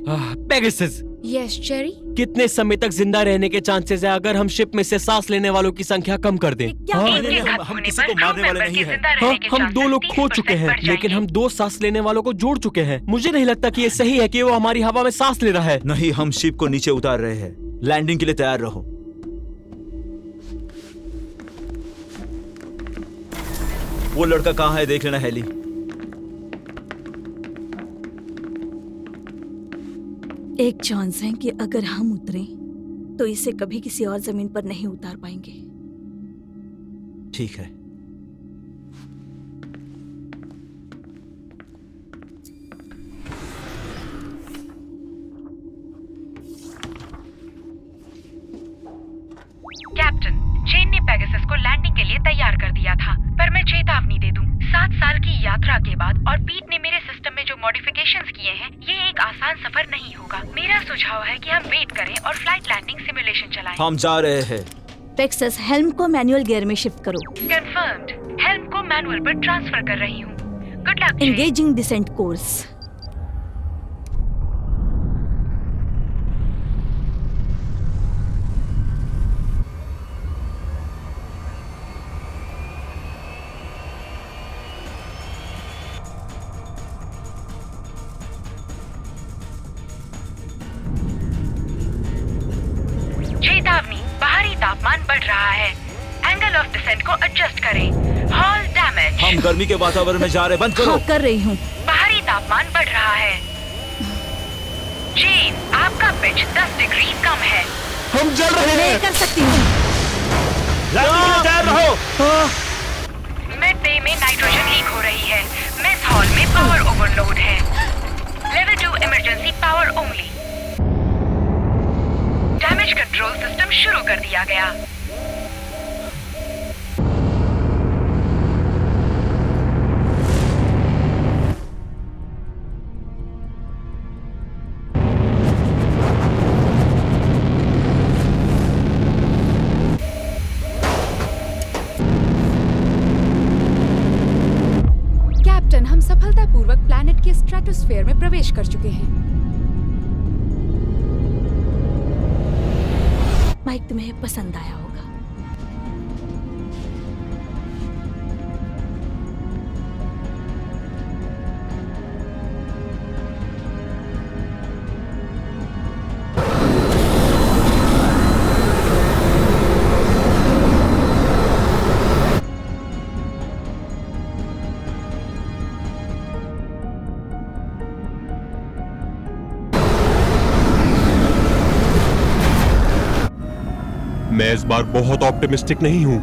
Pegasus, yes cherry. कितने समय तक जिंदा रहने के चांसेस है अगर हम शिप में से सांस लेने वालों की संख्या कम कर दें? हम किसी को मारने वाले नहीं हैं। हाँ, हम 2 लोग खो चुके हैं, लेकिन हम 2 सांस लेने वालों को जोड़ चुके हैं। मुझे नहीं लगता कि ये सही है कि वो हमारी हवा में सांस ले रहा है। नहीं, हम शिप को नीचे उतार रहे हैं। लैंडिंग के लिए तैयार रहो। वो लड़का कहाँ है देख लेना हेली। एक चांस है कि अगर हम उतरें तो इसे कभी किसी और जमीन पर नहीं उतार पाएंगे। ठीक है। कैप्टन, जेन ने पेगासस को लैंडिंग के लिए तैयार कर दिया था, पर मैं चेतावनी दे दूं, 7 साल की यात्रा के बाद और पीट ने मेरे सिस्टम में जो मॉडिफिकेशंस किए हैं, ये एक आसान सफर नहीं होगा। मेरा सुझाव है कि हम वेट करें और फ्लाइट लैंडिंग सिमुलेशन चलाएं। हम जा रहे हैं। पेगासस, हेल्म को मैनुअल गियर में शिफ्ट करो। कंफर्म्ड। हेल्म को मैनुअल पर ट्रांसफर कर रही हूँ। Good luck. Engaging descent course. चेतावनी, बाहरी तापमान बढ़ रहा है। एंगल ऑफ डिसेंट को एडजस्ट करें। Hull damage. हम गर्मी के वातावरण में जा रहे हैं। बंद करो। हाँ, कर रही हूँ। बाहरी तापमान बढ़ रहा है। जेन, आपका पिच 10 डिग्री कम है। हम जल रहे हैं। मैं कर सकती हूँ। तैयार रहो। मिड बे में नाइट्रोजन लीक हो रही है। मेस हॉल में पावर ओवरलोड है। Level 2 emergency power only. Damage control system शुरू कर दिया गया। कैप्टन, हम सफलतापूर्वक प्लैनेट के स्ट्रेटोस्फेयर में प्रवेश कर चुके हैं। माइक तुम्हें पसंद आया होगा। मैं इस बार बहुत ऑप्टिमिस्टिक नहीं हूं।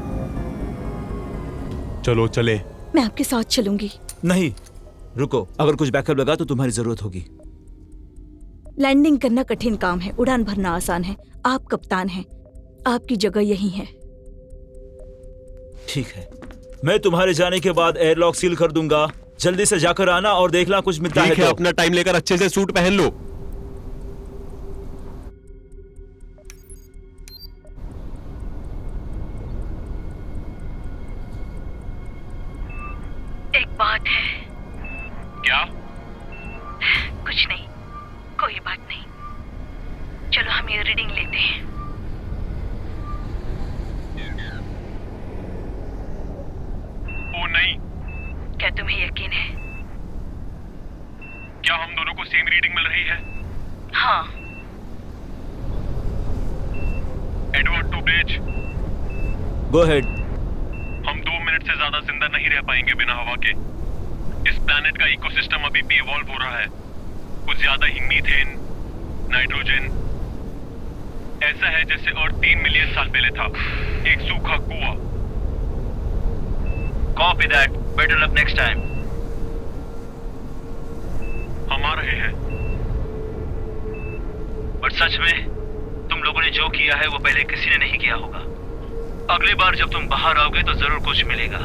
चलो चले। मैं आपके साथ चलूंगी। नहीं, रुको। अगर कुछ बैकअप लगा तो तुम्हारी जरूरत होगी। लैंडिंग करना कठिन काम है, उड़ान भरना आसान है। आप कप्तान हैं, आपकी जगह यही है। ठीक है, मैं तुम्हारे जाने के बाद एयरलॉक सील कर दूंगा। जल्दी से जाकर आना और देखना कुछ मिलता है ठीक है, तो। अपना टाइम लेकर अच्छे से सूट पहन लो। एक बात है। क्या? कुछ नहीं, कोई बात नहीं। चलो हम ये रीडिंग लेते हैं। ओ नहीं। क्या तुम्हें यकीन है? क्या हम दोनों को सेम रीडिंग मिल रही है? हाँ। Edward to bridge. Go head. हम 2 मिनट से ज्यादा जिंदा नहीं रह पाएंगे बिना हवा के। इस प्लैनेट का इकोसिस्टम अभी भी इवॉल्व हो रहा है। कुछ ज्यादा ही मीथेन, नाइट्रोजन। ऐसा है जैसे अर्थ 3 मिलियन साल पहले था, एक सूखा कुआं। Copy that. Better luck next time. हम आ रहे हैं। पर सच में तुम लोगों ने जो किया है वो पहले किसी ने नहीं किया होगा। अगली बार जब तुम बाहर आओगे तो जरूर कुछ मिलेगा,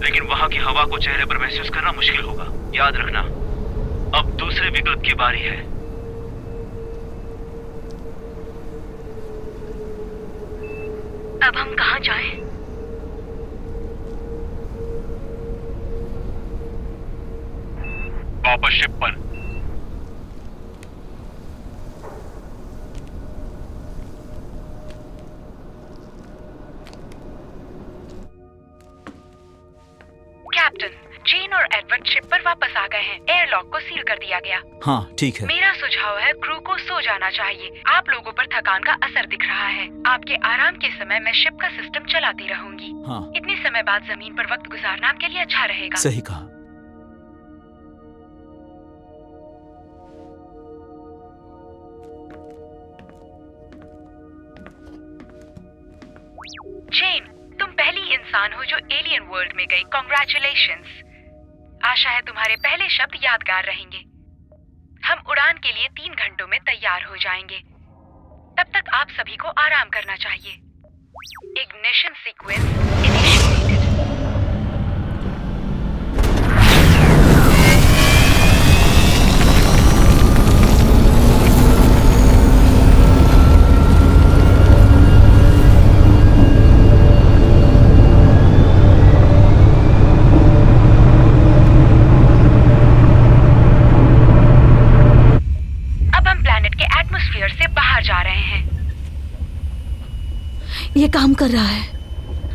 लेकिन वहां की हवा को चेहरे पर महसूस करना मुश्किल होगा। याद रखना, अब दूसरे विकल्प की बारी है। अब हम कहाँ जाएं? वापस शिप पर। कैप्टन, जेन और एडवर्ड शिप पर वापस आ गए हैं। एयरलॉक को सील कर दिया गया। हाँ ठीक है। मेरा सुझाव है क्रू को सो जाना चाहिए। आप लोगों पर थकान का असर दिख रहा है। आपके आराम के समय मैं शिप का सिस्टम चलाती रहूंगी। हाँ। इतने समय बाद जमीन पर वक्त गुजारना आपके लिए अच्छा रहेगा। सही कहा। जेन, तुम पहली इंसान हो जो एलियन वर्ल्ड में गई। कांग्रेचुलेशंस। आशा है तुम्हारे पहले शब्द यादगार रहेंगे। हम उड़ान के लिए 3 घंटों में तैयार हो जाएंगे। तब तक आप सभी को आराम करना चाहिए। Ignition sequence initiated. से बाहर जा रहे हैं। ये काम कर रहा है।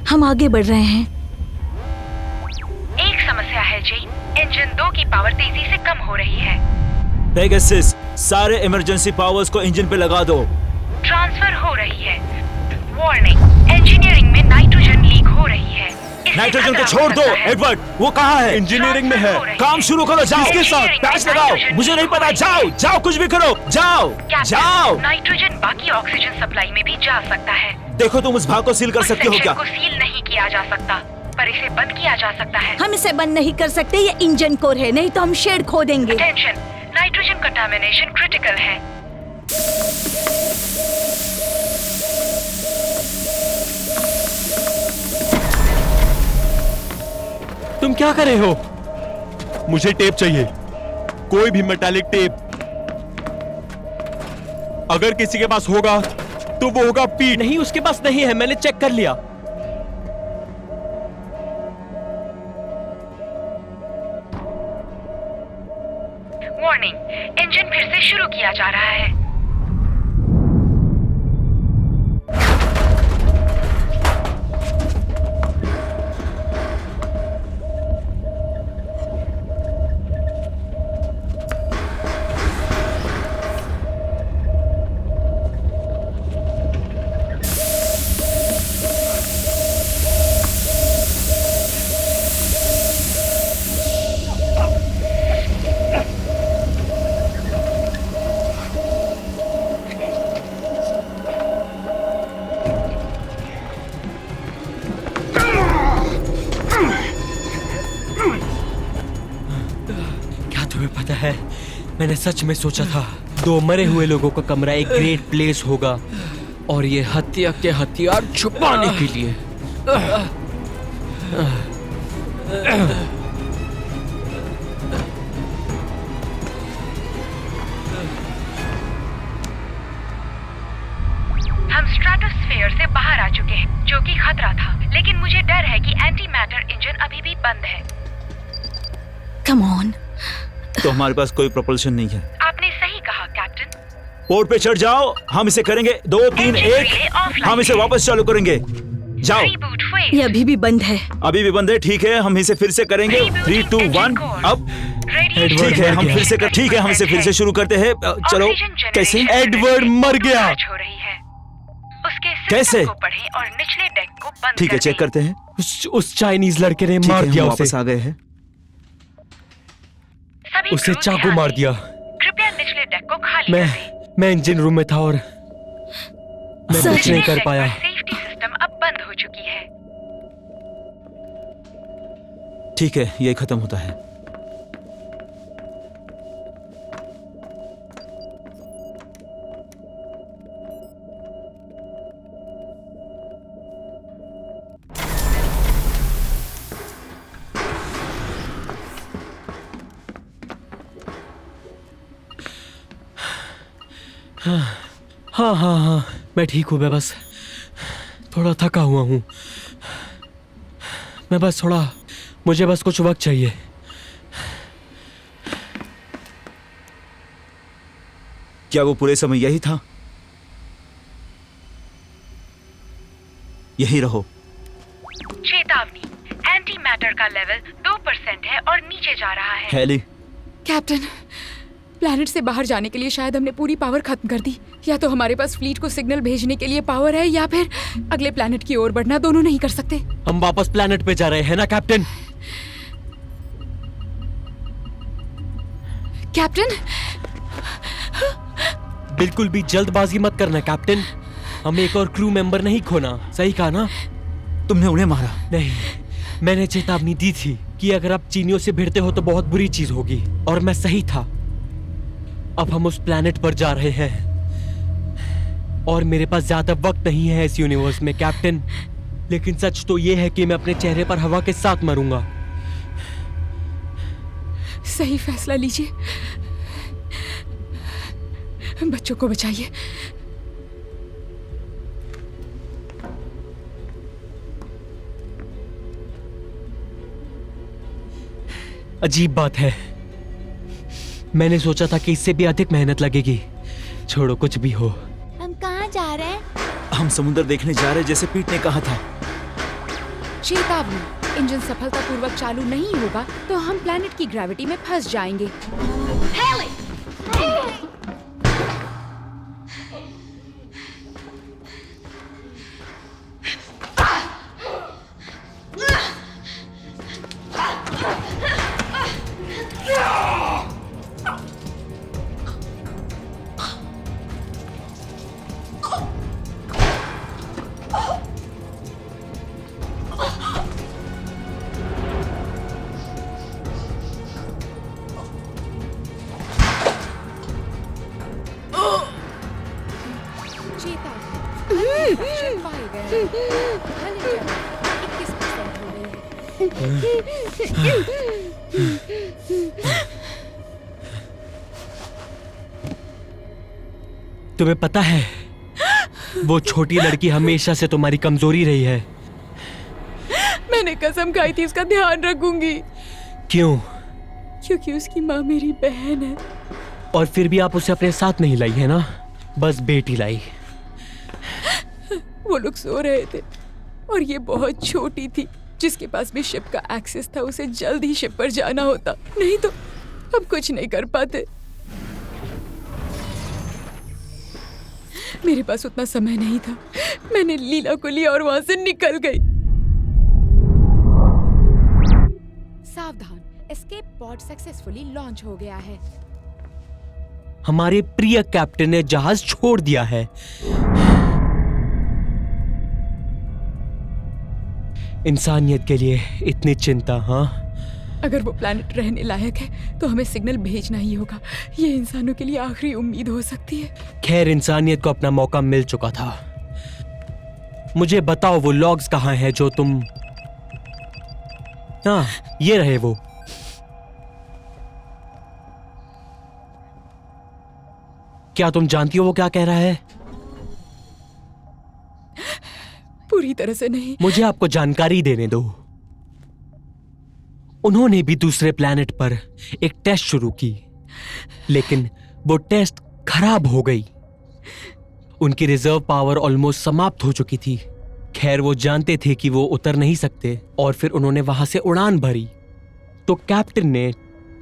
हम आगे बढ़ रहे हैं। एक समस्या है जेन, इंजन 2 की पावर तेजी से कम हो रही है। पेगासस, सारे इमरजेंसी पावर्स को इंजन पे लगा दो। ट्रांसफर हो रही है। वार्निंग, इंजीनियरिंग में नाइट्रोजन लीक हो रही है। नाइट्रोजन को छोड़ दो। एडवर्ड, वो कहाँ है? इंजीनियरिंग में है। काम शुरू करो, जाओ। किसके साथ? पैच लगाओ। मुझे नहीं पता, जाओ जाओ, कुछ भी करो, जाओ जाओ। नाइट्रोजन बाकी ऑक्सीजन सप्लाई में भी जा सकता है। देखो, तुम उस भाग को सील कर सकते हो क्या? को सील नहीं किया जा सकता, पर इसे बंद किया जा सकता है। हम इसे बंद नहीं कर सकते, ये इंजन कोर है, नहीं तो हम शेड खो देंगे। अटेंशन, नाइट्रोजन कंटामिनेशन क्रिटिकल है। तुम क्या कर रहे हो? मुझे टेप चाहिए, कोई भी मेटालिक टेप। अगर किसी के पास होगा तो वो होगा पीट। नहीं, उसके पास नहीं है, मैंने चेक कर लिया। वार्निंग, इंजन फिर से शुरू किया जा रहा है। पता है, मैंने सच में सोचा था 2 मरे हुए लोगों का कमरा एक ग्रेट प्लेस होगा, और ये हत्या के हथियार छुपाने के लिए। हम स्ट्रेटोस्फीयर से बाहर आ चुके हैं, जो कि खतरा था, लेकिन मुझे डर है कि एंटी मैटर इंजन अभी भी बंद है। Come on. तो हमारे पास कोई प्रोपल्शन नहीं है। आपने सही कहा कैप्टन। पोर्ट पे चढ़ जाओ, हम इसे करेंगे 2 3 1, हम इसे वापस चालू करेंगे। जाओ। ये अभी भी बंद है। अभी भी बंद है, ठीक है, हम इसे फिर से करेंगे। 3 2 1 अब ठीक है, हम फिर से ठीक है, हम इसे फिर से शुरू करते हैं। चलो। कैसे? एडवर्ड मर गया। कैसे? और निचले डेक को बंद ठीक है, चेक करते हैं। उस चाइनीज लड़के ने मार दिया उसे। वापस आ गए हैं। उसे चाकू मार दिया। कृपया निचले डेक को खाली कर दें। मैं इंजन रूम में था और मैं कुछ नहीं कर पाया। सेफ्टी सिस्टम अब बंद हो चुकी है। ठीक है, ये खत्म होता है। हाँ, मैं ठीक हूँ। मैं बस थोड़ा थका हुआ हूँ। मुझे बस कुछ वक्त चाहिए। क्या वो पूरे समय यही था? यही रहो। चेतावनी, एंटी मैटर का लेवल 2% है और नीचे जा रहा है। हेली। कैप्टन, प्लैनेट से बाहर जाने के लिए शायद हमने पूरी पावर खत्म कर दी। या तो हमारे पास फ्लीट को सिग्नल भेजने के लिए पावर है, या फिर अगले प्लैनेट की ओर बढ़ना। दोनों नहीं कर सकते। हम वापस प्लैनेट पे जा रहे हैं ना कैप्टन? कैप्टन, बिल्कुल भी जल्दबाजी मत करना कैप्टन। हमें एक और क्रू मेंबर नहीं खोना। सही कहा ना? तुमने उन्हें मारा? नहीं, मैंने चेतावनी दी थी कि अगर आप चीनियों से भिड़ते हो तो बहुत बुरी चीज होगी, और मैं सही था। अब हम उस प्लैनेट पर जा रहे हैं और मेरे पास ज्यादा वक्त नहीं है इस यूनिवर्स में कैप्टन। लेकिन सच तो ये है कि मैं अपने चेहरे पर हवा के साथ मरूंगा। सही फैसला लीजिए। बच्चों को बचाइए। अजीब बात है, मैंने सोचा था कि इससे भी अधिक मेहनत लगेगी। छोड़ो, कुछ भी हो। हम कहाँ जा रहे हैं? हम समुद्र देखने जा रहे हैं, जैसे पीट ने कहा था। चेतावनी, इंजन सफलतापूर्वक चालू नहीं होगा तो हम प्लैनेट की ग्रेविटी में फंस जाएंगे। तुम्हें पता है, वो छोटी लड़की हमेशा से तुम्हारी कमजोरी रही है। मैंने कसम खाई थी उसका ध्यान रखूंगी। क्यों? क्योंकि उसकी माँ मेरी बहन है। और फिर भी आप उसे अपने साथ नहीं लाई है ना? बस बेटी लाई। वो लोग सो रहे थे और ये बहुत छोटी थी। जिसके पास भी शिप का एक्सेस था उसे जल्द ही शिप पर जाना होता, नहीं तो हम कुछ नहीं कर पाते। मेरे पास उतना समय नहीं था। मैंने लीला को लिया और वहां से निकल गई। सावधान, एस्केप पॉड सक्सेसफुली लॉन्च हो गया है। हमारे प्रिय कैप्टन ने जहाज छोड़ दिया है। इंसानियत के लिए इतनी चिंता? हाँ, अगर वो प्लैनेट रहने लायक है तो हमें सिग्नल भेजना ही होगा। ये इंसानों के लिए आखिरी उम्मीद हो सकती है। खैर, इंसानियत को अपना मौका मिल चुका था। मुझे बताओ वो लॉग्स कहाँ हैं जो तुम हाँ, ये रहे वो। क्या तुम जानती हो वो क्या कह रहा है? पूरी तरह से नहीं। मुझे आपको जानकारी देने दो। उन्होंने भी दूसरे प्लैनेट पर एक टेस्ट शुरू की, लेकिन वो टेस्ट खराब हो गई। उनकी रिजर्व पावर ऑलमोस्ट समाप्त हो चुकी थी। खैर, वो जानते थे कि वो उतर नहीं सकते और फिर उन्होंने वहां से उड़ान भरी। तो कैप्टन ने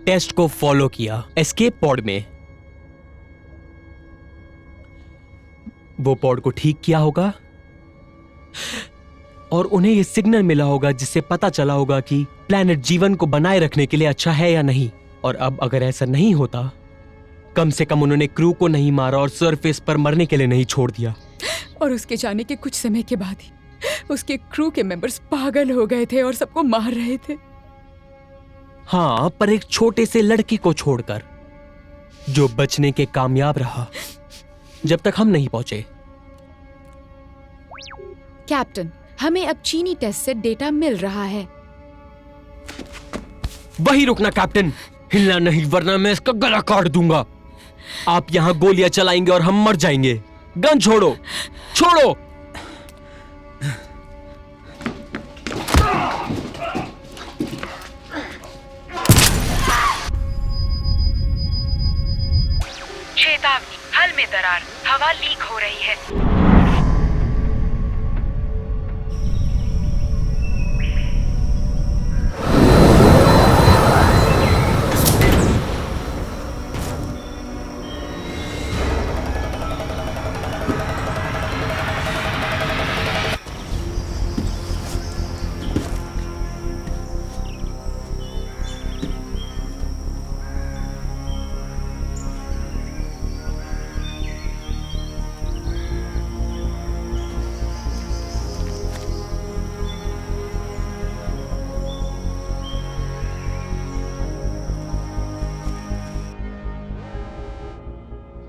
टेस्ट को फॉलो किया एस्केप पॉड में। वो पॉड को ठीक किया होगा और उन्हें यह सिग्नल मिला होगा जिससे पता चला होगा कि प्लैनेट जीवन को बनाए रखने के लिए अच्छा है या नहीं। और अब अगर ऐसा नहीं होता, कम से कम उन्होंने क्रू को नहीं मारा और सरफेस पर मरने के लिए नहीं छोड़ दिया। और उसके जाने के कुछ समय के बाद ही उसके क्रू के मेंबर्स पागल हो गए थे और सबको मार रहे थे। हाँ, पर एक छोटे से लड़के को छोड़कर, जो बचने के कामयाब रहा जब तक हम नहीं पहुंचे। कैप्टन, हमें अब चीनी टेस्ट से डेटा मिल रहा है। वही रुकना कैप्टन, हिलना नहीं वरना मैं इसका गला काट दूंगा। आप यहां गोलियां चलाएंगे और हम मर जाएंगे। गन छोड़ो, छोड़ो। चेतावनी, हल में दरार, हवा लीक हो रही है।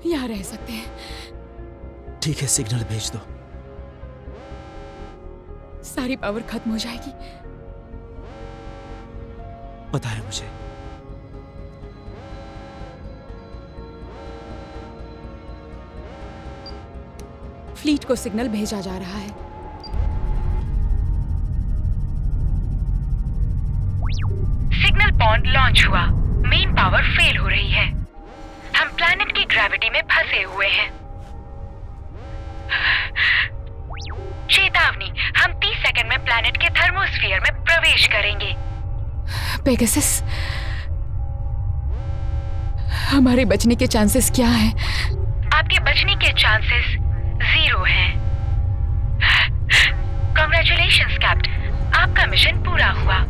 यहाँ रह सकते हैं। ठीक है, सिग्नल भेज दो। सारी पावर खत्म हो जाएगी। पता है मुझे। फ्लीट को सिग्नल भेजा जा रहा है। सिग्नल पॉइंट लॉन्च हुआ। मेन पावर फेल हो रही है। हम प्लैनेट की ग्रेविटी में फंसे हुए हैं। चेतावनी, हम 30 सेकंड में प्लैनेट के थर्मोस्फीयर में प्रवेश करेंगे। पेगासस, हमारे बचने के चांसेस क्या हैं? आपके बचने के चांसेस 0 हैं। कांग्रेचुलेशंस कैप्टन, आपका मिशन पूरा हुआ।